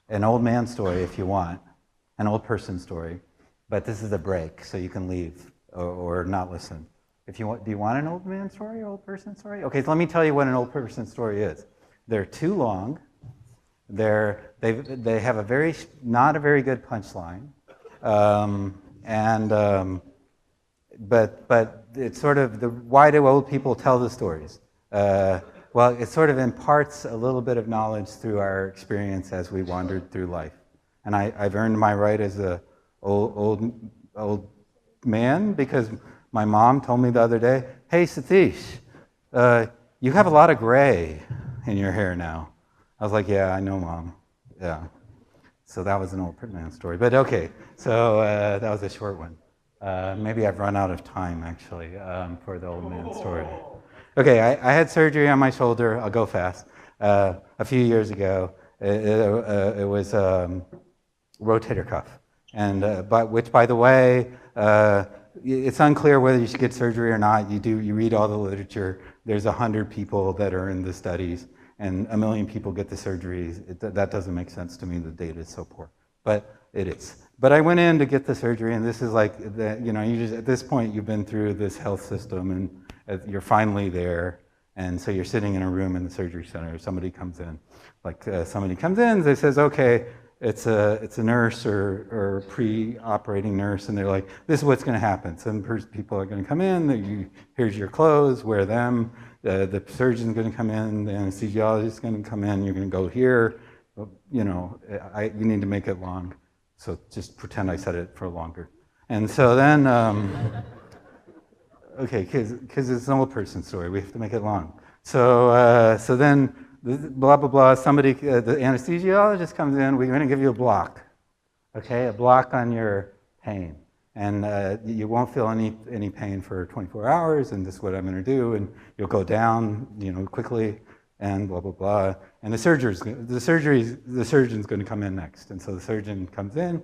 an old man story if you want, an old person story, but this is a break, so you can leave or not listen. If you want, do you want an old man story or old person story? Okay, so let me tell you what an old person story is. They're too long. They have a not a very good punchline, but it's sort of why do old people tell the stories? Well, it sort of imparts a little bit of knowledge through our experience as we wandered through life. And I've earned my right as a old man because my mom told me the other day, "Hey, Satish, you have a lot of gray in your hair now." I was like, "Yeah, I know, Mom." Yeah. So that was an old man story. But okay, so that was a short one. Maybe I've run out of time, actually, for the old man story. Okay, I had surgery on my shoulder. I'll go fast. A few years ago, it was rotator cuff, and which, by the way, it's unclear whether you should get surgery or not. You read all the literature. There's 100 people that are in the studies, and 1 million people get the surgeries. That doesn't make sense to me. The data is so poor, but it is. But I went in to get the surgery, and this is like, at this point, you've been through this health system, and you're finally there, and so you're sitting in a room in the surgery center. Somebody comes in, they says, okay, it's a nurse or pre-operating nurse, and they're like, this is what's going to happen. Some people are going to come in, here's your clothes, wear them. the surgeon's going to come in, the anesthesiologist is going to come in, you're going to go here, you know, you need to make it long. So just pretend I said it for longer. And so then, okay, because it's an old person story, we have to make it long. So, so then, blah, blah, blah, somebody, the anesthesiologist comes in, we're going to give you a block, okay, a block on your pain. And you won't feel any pain for 24 hours, and this is what I'm going to do, and you'll go down, you know, quickly, and blah, blah, blah. And the surgeon's going to come in next. And so the surgeon comes in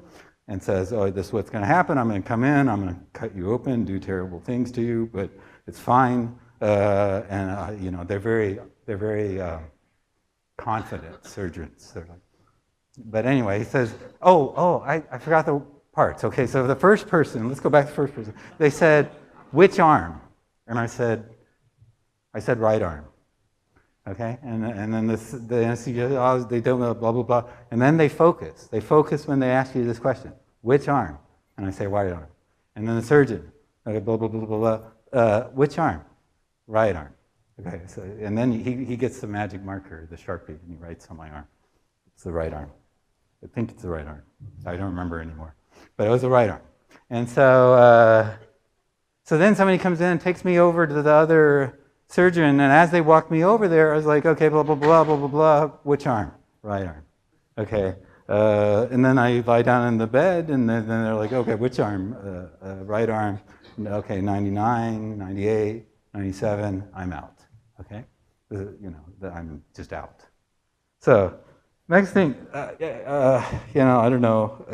and says, oh, this is what's going to happen. I'm going to come in, I'm going to cut you open, do terrible things to you, but it's fine. And you know, they're very confident surgeons. They're like, but anyway, he says, I forgot the parts. Okay, so the first person, let's go back to the first person. They said, which arm? And I said right arm. Okay, and then the anesthesiologist, they don't know, blah, blah, blah. And then they focus. They focus when they ask you this question, which arm? And I say right arm. And then the surgeon, okay, blah, blah, blah, blah, blah. Which arm? Right arm. Okay, so, and then he gets the magic marker, the Sharpie, and he writes on my arm. It's the right arm. I think it's the right arm. I don't remember anymore. But it was the right arm. And so, so then somebody comes in and takes me over to the other surgeon, and as they walked me over there, I was like, okay, blah, blah, blah, blah, blah, blah, which arm? Right arm. Okay. And then I lie down in the bed, and then they're like, okay, which arm? Right arm. Okay, 99, 98, 97, I'm out. Okay? You know, I'm just out. So, next thing, you know, I don't know,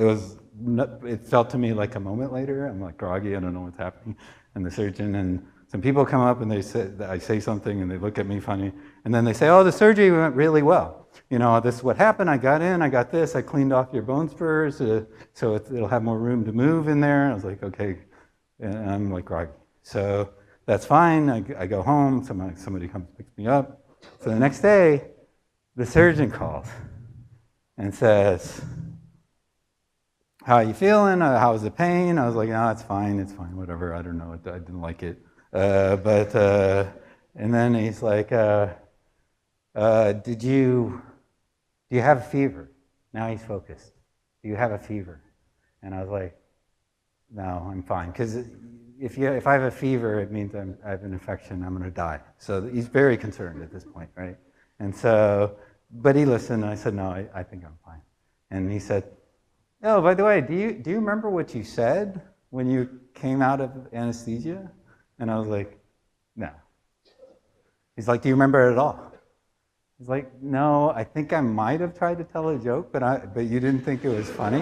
it felt to me like a moment later. I'm like groggy, I don't know what's happening. And the surgeon and some people come up and I say something and they look at me funny. And then they say, oh, the surgery went really well. You know, this is what happened. I got in, I got this, I cleaned off your bone spurs, so it'll have more room to move in there. I was like, okay. And I'm like groggy. So that's fine. I go home, somebody comes and picks me up. So the next day, the surgeon calls and says, how are you feeling? How's the pain? I was like, no, it's fine, whatever. I don't know, I didn't like it. And then he's like, do you have a fever? Now he's focused. Do you have a fever? And I was like, no, I'm fine. Because if I have a fever, it means I have an infection, I'm going to die. So he's very concerned at this point, right? And so, but he listened, and I said, no, I think I'm fine. And he said, oh, by the way, do you remember what you said when you came out of anesthesia? And I was like, no. He's like, do you remember it at all? He's like, no, I think I might have tried to tell a joke, but you didn't think it was funny?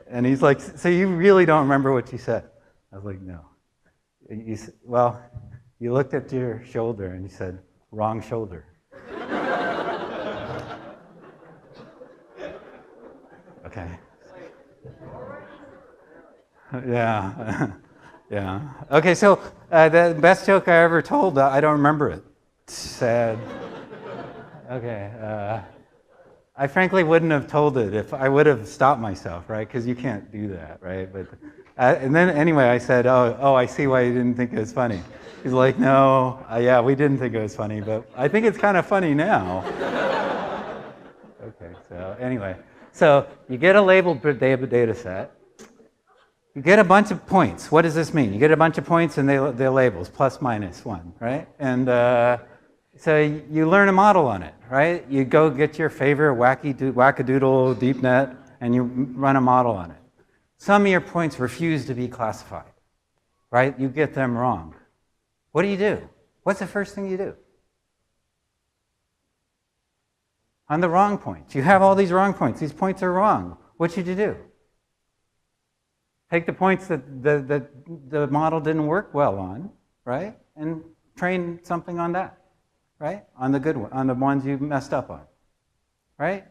And he's like, so you really don't remember what you said? I was like, no. Well, you looked at your shoulder and you said, wrong shoulder. Okay. Yeah. Yeah. Okay, so the best joke I ever told, I don't remember it. Sad. Okay. I frankly wouldn't have told it if I would have stopped myself, right? Because you can't do that, right? But and then anyway, I said, oh, I see why you didn't think it was funny. He's like, no, yeah, we didn't think it was funny, but I think it's kind of funny now. Okay, so anyway. So you get a labeled data set. You get a bunch of points. What does this mean? You get a bunch of points and they're labels, plus, minus, 1, right? And so you learn a model on it, right? You go get your favorite wackadoodle deep net and you run a model on it. Some of your points refuse to be classified, right? You get them wrong. What do? What's the first thing you do? On the wrong points. You have all these wrong points. These points are wrong. What should you do? Take the points that the model didn't work well on, right? And train something on that, right? On the good one, on the ones you messed up on, right?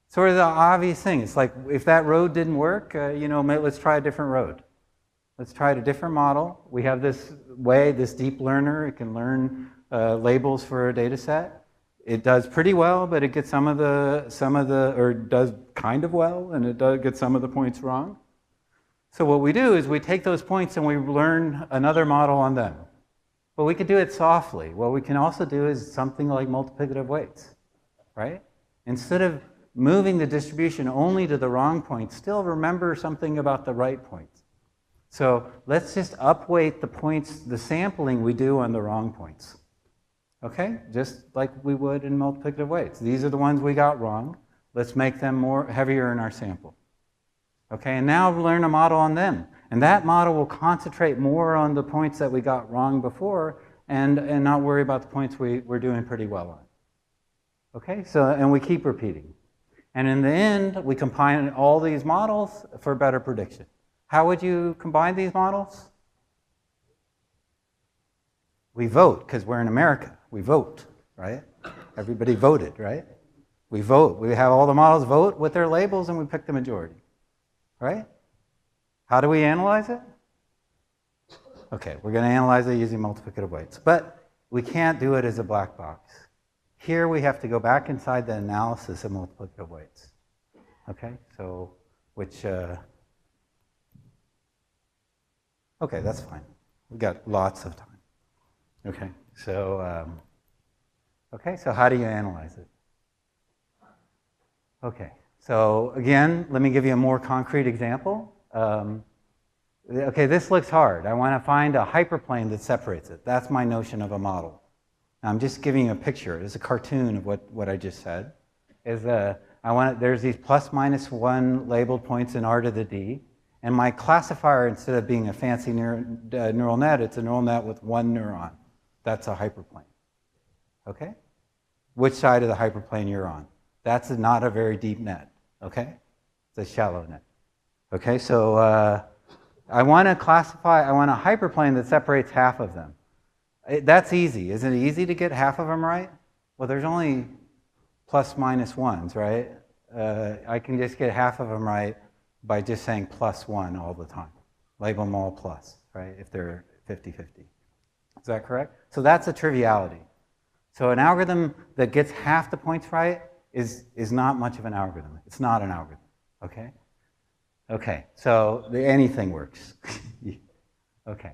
Sort of the obvious thing. It's like, if that road didn't work, let's try a different road. Let's try a different model. We have this way, this deep learner. It can learn labels for a data set. It does pretty well, but it gets or does kind of well, and it does get some of the points wrong. So what we do is we take those points and we learn another model on them. But we could do it softly. What we can also do is something like multiplicative weights, right? Instead of moving the distribution only to the wrong points, still remember something about the right points. So let's just upweight the points, the sampling we do on the wrong points. Okay? Just like we would in multiplicative weights. These are the ones we got wrong. Let's make them more heavier in our sample. Okay, and now learn a model on them. And that model will concentrate more on the points that we got wrong before and not worry about the points we're doing pretty well on. Okay, so, and we keep repeating. And in the end, we combine all these models for better prediction. How would you combine these models? We vote, because we're in America. We vote, right? Everybody voted, right? We vote. We have all the models vote with their labels and we pick the majority. Right? How do we analyze it? Okay, we're going to analyze it using multiplicative weights. But we can't do it as a black box. Here we have to go back inside the analysis of multiplicative weights. Okay, so which... okay, that's fine. We've got lots of time. Okay, so how do you analyze it? Okay. So again, let me give you a more concrete example. Okay, this looks hard. I want to find a hyperplane that separates it. That's my notion of a model. Now, I'm just giving you a picture. It's a cartoon of what I just said. There's these plus minus 1 labeled points in R to the D, and my classifier, instead of being a fancy neural net, it's a neural net with 1 neuron. That's a hyperplane. Okay? Which side of the hyperplane you're on? That's not a very deep net. Okay? It's a shallow net. Okay, so I want to a hyperplane that separates half of them. That's easy. Isn't it easy to get half of them right? Well, there's only plus minus 1s, right? I can just get half of them right by just saying plus 1 all the time. Label them all plus, right, if they're 50-50. Is that correct? So that's a triviality. So an algorithm that gets half the points right is not much of an algorithm. It's not an algorithm, okay? Okay, so anything works. Okay.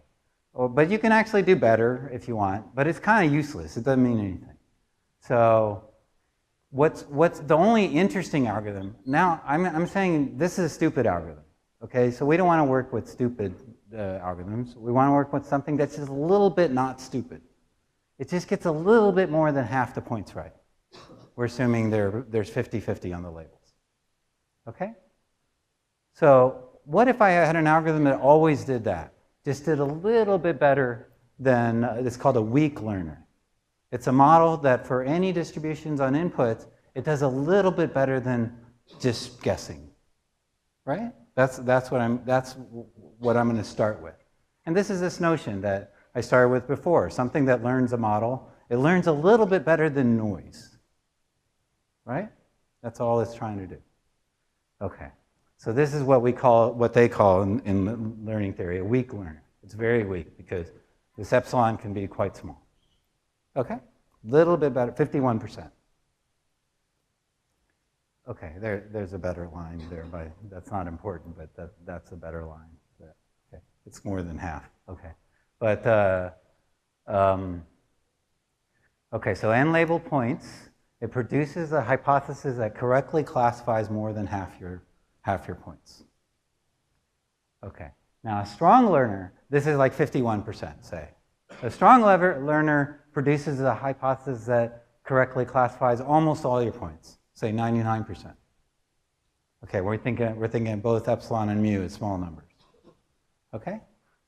Well, but you can actually do better if you want, but it's kind of useless. It doesn't mean anything. So what's the only interesting algorithm? Now, I'm saying this is a stupid algorithm, okay? So we don't want to work with stupid algorithms. We want to work with something that's just a little bit not stupid. It just gets a little bit more than half the points right. We're assuming there's 50-50 on the labels. Okay? So what if I had an algorithm that always did that? Just did a little bit better than, it's called a weak learner. It's a model that for any distributions on inputs, it does a little bit better than just guessing. Right? That's what I'm going to start with. And this is this notion that I started with before, something that learns a model. It learns a little bit better than noise. Right? That's all it's trying to do. Okay. So this is what they call in learning theory a weak learner. It's very weak because this epsilon can be quite small. Okay? Little bit better, 51%. Okay, there's a better line there. That's not important, but that's a better line. Okay, it's more than half. Okay, but okay. So n-labeled points. It produces a hypothesis that correctly classifies more than half your points. Okay. Now a strong learner. This is like 51%. Say, a strong learner produces a hypothesis that correctly classifies almost all your points. Say 99%. Okay, we're thinking both epsilon and mu as small numbers. Okay?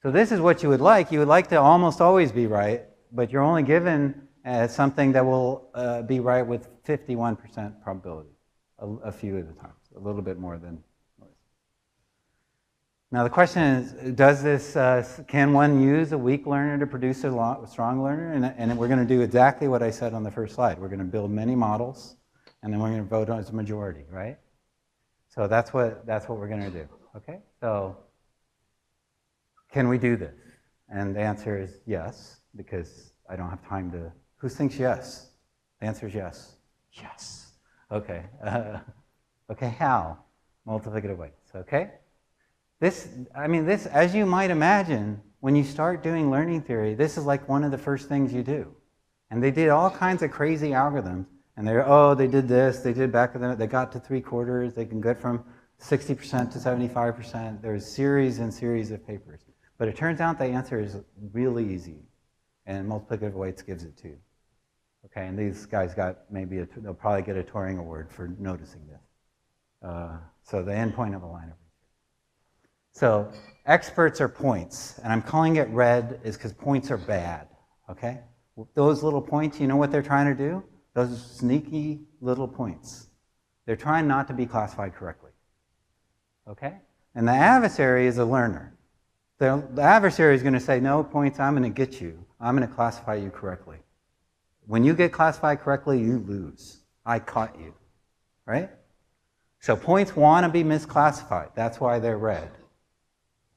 So this is what you would like. You would like to almost always be right, but you're only given something that will be right with 51% probability, a few of the times, a little bit more than noise. Now the question is, can one use a weak learner to produce a strong learner? And we're going to do exactly what I said on the first slide. We're going to build many models, and then we're going to vote as a majority, right? So that's what we're going to do. Okay? So can we do this? And the answer is yes, because I don't have time to. Who thinks yes? The answer is yes. Yes. Okay. Okay. How? Multiplicative weights. Okay. I mean, this, as you might imagine, when you start doing learning theory, this is like one of the first things you do. And they did all kinds of crazy algorithms. And they did this, they did back of the, they got to 3/4, they can get from 60% to 75%. There's series and series of papers. But it turns out the answer is really easy. And multiplicative weights gives it to you. Okay, and these guys got maybe, they'll probably get a Turing Award for noticing this. So the endpoint of a line of research. So experts are points, and I'm calling it red is because points are bad, okay? Those little points, you know what they're trying to do? Those sneaky little points. They're trying not to be classified correctly, okay? And the adversary is a learner. The adversary is going to say, no, points, I'm going to get you. I'm going to classify you correctly. When you get classified correctly, you lose. I caught you, right? So points want to be misclassified. That's why they're red,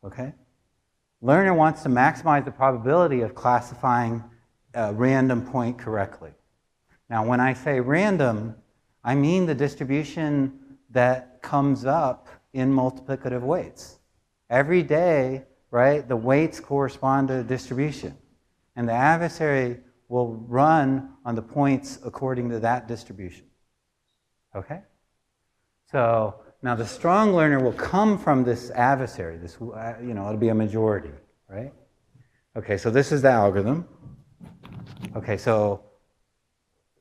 okay? Learner wants to maximize the probability of classifying a random point correctly. Now, when I say random, I mean the distribution that comes up in multiplicative weights. Every day, right, the weights correspond to the distribution. And the adversary will run on the points according to that distribution. Okay? So now the strong learner will come from this adversary. This, it'll be a majority, right? Okay, so this is the algorithm. Okay, so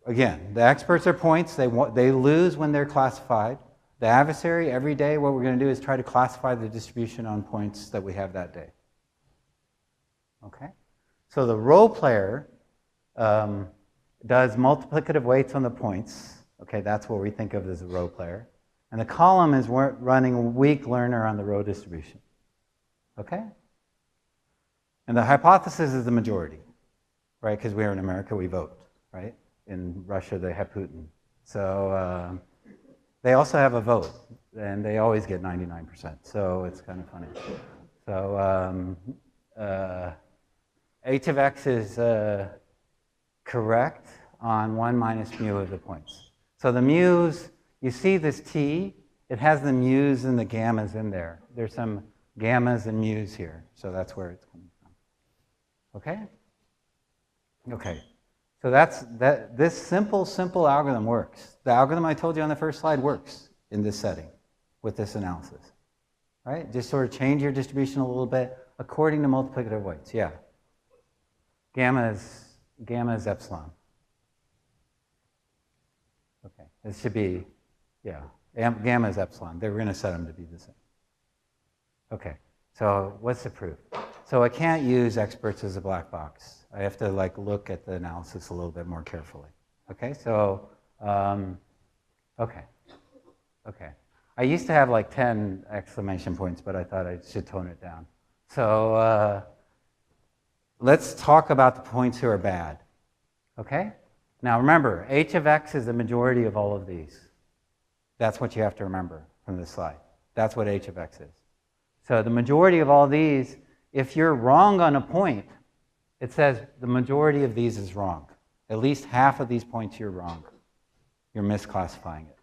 again, the experts are points. They lose when they're classified. The adversary, every day, what we're going to do is try to classify the distribution on points that we have that day. Okay? So the role player does multiplicative weights on the points. Okay, that's what we think of as a row player. And the column is running weak learner on the row distribution. Okay? And the hypothesis is the majority, right? Because we're in America, we vote, right? In Russia, they have Putin. So they also have a vote, and they always get 99%. So it's kind of funny. So h of x is correct on 1 minus mu of the points. So the mu's, you see this t, it has the mu's and the gammas in there. There's some gammas and mu's here, so that's where it's coming from. Okay? Okay. So this simple algorithm works. The algorithm I told you on the first slide works in this setting with this analysis. Right? Just sort of change your distribution a little bit according to multiplicative weights. Yeah. Gamma is epsilon. Okay. This should be, yeah. Gamma is epsilon. They were going to set them to be the same. Okay. So what's the proof? So I can't use experts as a black box. I have to look at the analysis a little bit more carefully. Okay, so, okay. I used to have 10 exclamation points, but I thought I should tone it down. So let's talk about the points who are bad. Okay? Now remember, h of x is the majority of all of these. That's what you have to remember from this slide. That's what h of x is. So the majority of all these, if you're wrong on a point, it says the majority of these is wrong. At least half of these points you're wrong. You're misclassifying it.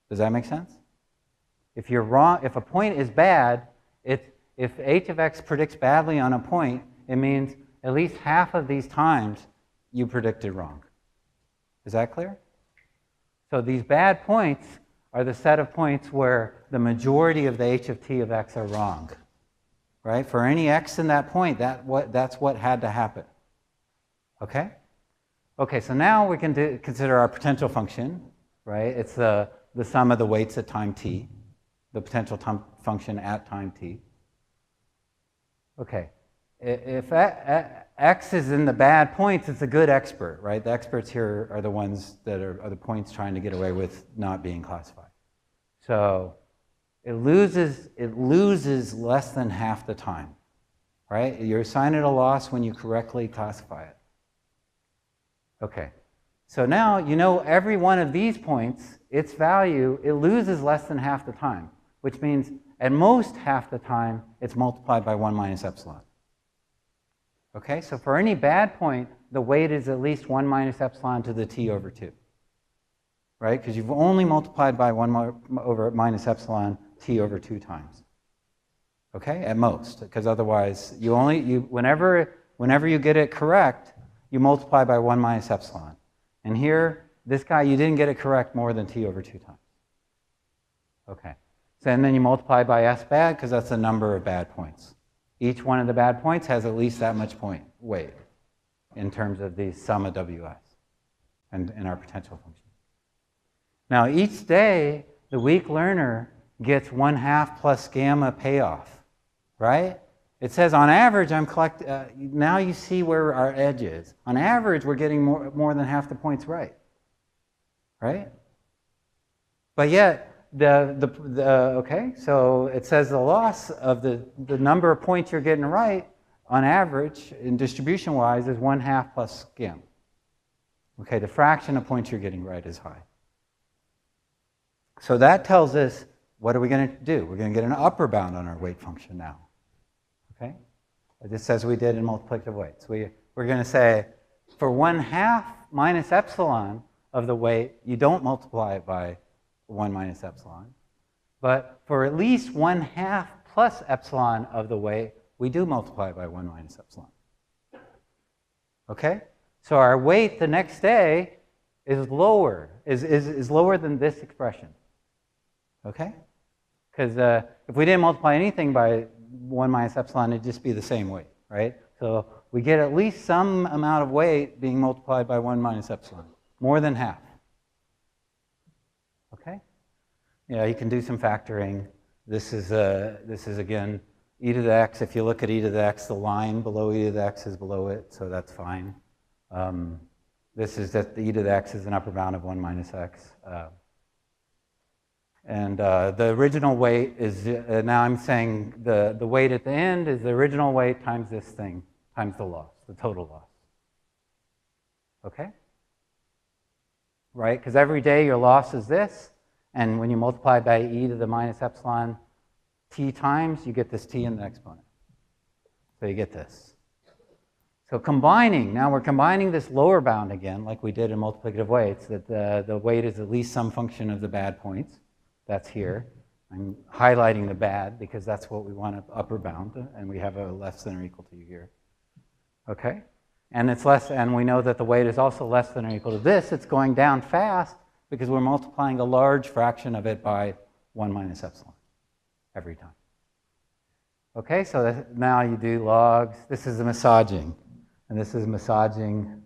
Does that make sense? If you're wrong, if a point is bad, if h of x predicts badly on a point, it means at least half of these times you predicted wrong. Is that clear? So these bad points are the set of points where the majority of the h of t of x are wrong. Right? For any x in that point, that's what had to happen. Okay? Okay, so now we can consider our potential function, right? It's the sum of the weights at time t, the potential function at time t. Okay, if x is in the bad points, it's a good expert, right? The experts here are the ones that are the points trying to get away with not being classified. So it loses less than half the time, right? You're assigned it a loss when you correctly classify it. Okay, so now you know every one of these points, its value, it loses less than half the time, which means at most half the time it's multiplied by 1 minus epsilon. Okay, so for any bad point, the weight is at least 1 minus epsilon to the t over 2. Right? Because you've only multiplied by 1 over minus epsilon t over 2 times. Okay, at most, because otherwise whenever you get it correct, you multiply by 1 minus epsilon. And here, this guy, you didn't get it correct more than t over 2 times. Okay, so and then you multiply by s bad, because that's the number of bad points. Each one of the bad points has at least that much weight in terms of the sum of ws and in our potential function. Now, each day, the weak learner gets 1/2 plus gamma payoff, right? It says on average, now you see where our edge is. On average, we're getting more than half the points right? But yet, okay, so it says the loss of the number of points you're getting right, on average, in distribution-wise, is 1/2 plus gamma. Okay, the fraction of points you're getting right is high. So that tells us, what are we going to do? We're going to get an upper bound on our weight function now. Okay? Just as we did in multiplicative weights. We're going to say, for 1/2 minus epsilon of the weight, you don't multiply it by 1 minus epsilon. But for at least 1/2 plus epsilon of the weight, we do multiply by 1 minus epsilon. Okay? So our weight the next day is lower than this expression. Okay? Because if we didn't multiply anything by 1 minus epsilon, it'd just be the same weight, right? So we get at least some amount of weight being multiplied by 1 minus epsilon, more than half. Okay? Yeah, you can do some factoring. This is again, e to the x. If you look at e to the x, the line below e to the x is below it, so that's fine. This is that the e to the x is an upper bound of 1 minus x. And the original weight is, now I'm saying the weight at the end is the original weight times this thing, times the loss, the total loss. Okay? Right? Because every day your loss is this, and when you multiply by e to the minus epsilon t times, you get this t in the exponent. So you get this. So now we're combining this lower bound again, like we did in multiplicative weights, that the weight is at least some function of the bad points. That's here. I'm highlighting the bad because that's what we want to upper bound, and we have a less than or equal to here. Okay? And it's less, and we know that the weight is also less than or equal to this. It's going down fast because we're multiplying a large fraction of it by 1 minus epsilon every time. Okay, so now you do logs. This is the massaging, and this is massaging.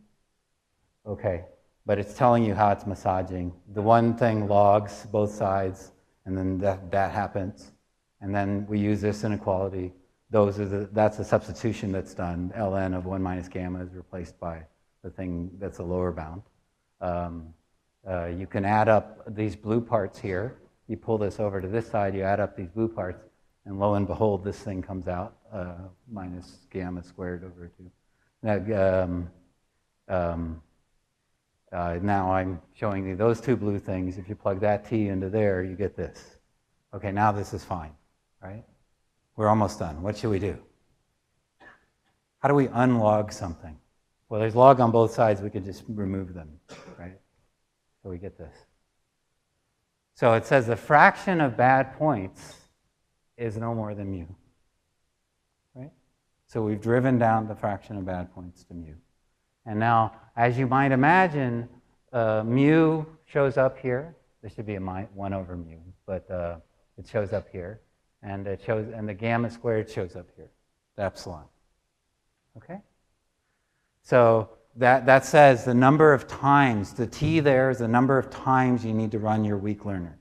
Okay. But it's telling you how it's massaging. The one thing logs both sides, and then that happens. And then we use this inequality. That's the substitution that's done. ln of 1 minus gamma is replaced by the thing that's a lower bound. You can add up these blue parts here. You pull this over to this side, you add up these blue parts, and lo and behold, this thing comes out, minus gamma squared over 2. Now I'm showing you those two blue things. If you plug that t into there, you get this. Okay, now this is fine, right? We're almost done. What should we do? How do we unlog something? Well, there's log on both sides. We could just remove them, right? So we get this. So it says the fraction of bad points is no more than mu, right? So we've driven down the fraction of bad points to mu. And now, as you might imagine, mu shows up here. There should be a 1 over mu, but it shows up here, and the gamma squared shows up here, the epsilon. Okay. So that says the number of times, the t there is the number of times you need to run your weak learner.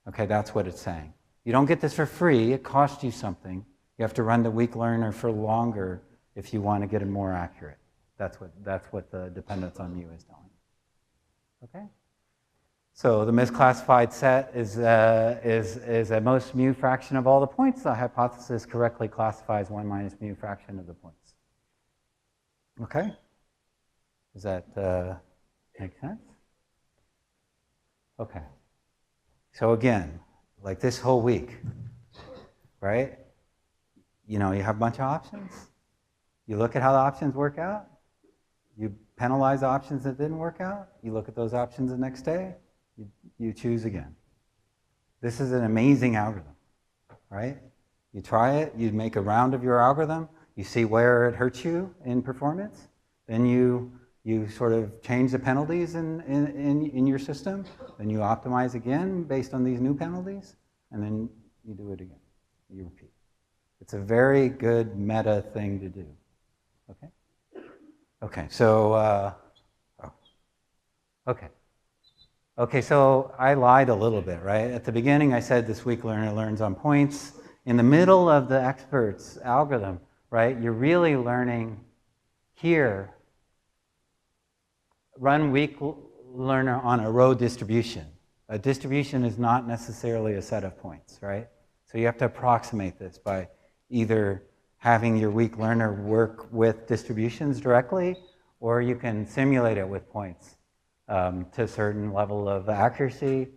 Okay, that's what it's saying. You don't get this for free. It costs you something. You have to run the weak learner for longer if you want to get it more accurate. That's what the dependence on mu is telling you. Okay? So the misclassified set is at most mu fraction of all the points. The hypothesis correctly classifies 1 minus mu fraction of the points. Okay? Does that make sense? Okay. So again, like this whole week, right? You know, you have a bunch of options. You look at how the options work out. You penalize the options that didn't work out. You look at those options the next day. You choose again. This is an amazing algorithm, right? You try it, you make a round of your algorithm, you see where it hurts you in performance, then you sort of change the penalties in your system, then you optimize again based on these new penalties, and then you do it again. You repeat. It's a very good meta thing to do. Okay? Okay, so, okay. Okay, so I lied a little bit, right? At the beginning I said this weak learner learns on points. In the middle of the expert's algorithm, right, you're really learning here, run weak learner on a row distribution. A distribution is not necessarily a set of points, right? So you have to approximate this by either having your weak learner work with distributions directly, or you can simulate it with points to a certain level of accuracy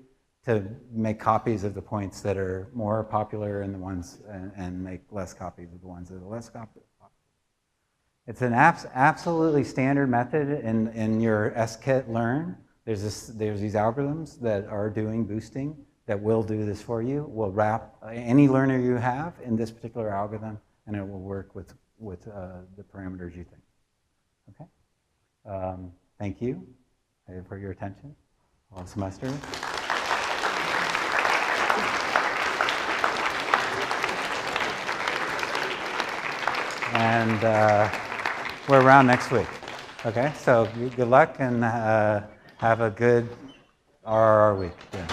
to make copies of the points that are more popular and the ones and make less copies of the ones that are less popular. It's an absolutely standard method in your skit-learn. There's these algorithms that are doing boosting that will do this for you. Will wrap any learner you have in this particular algorithm, and it will work with the parameters you think. Okay. Thank you for your attention all semester. And we're around next week. Okay, so good luck and have a good RRR week. Yeah.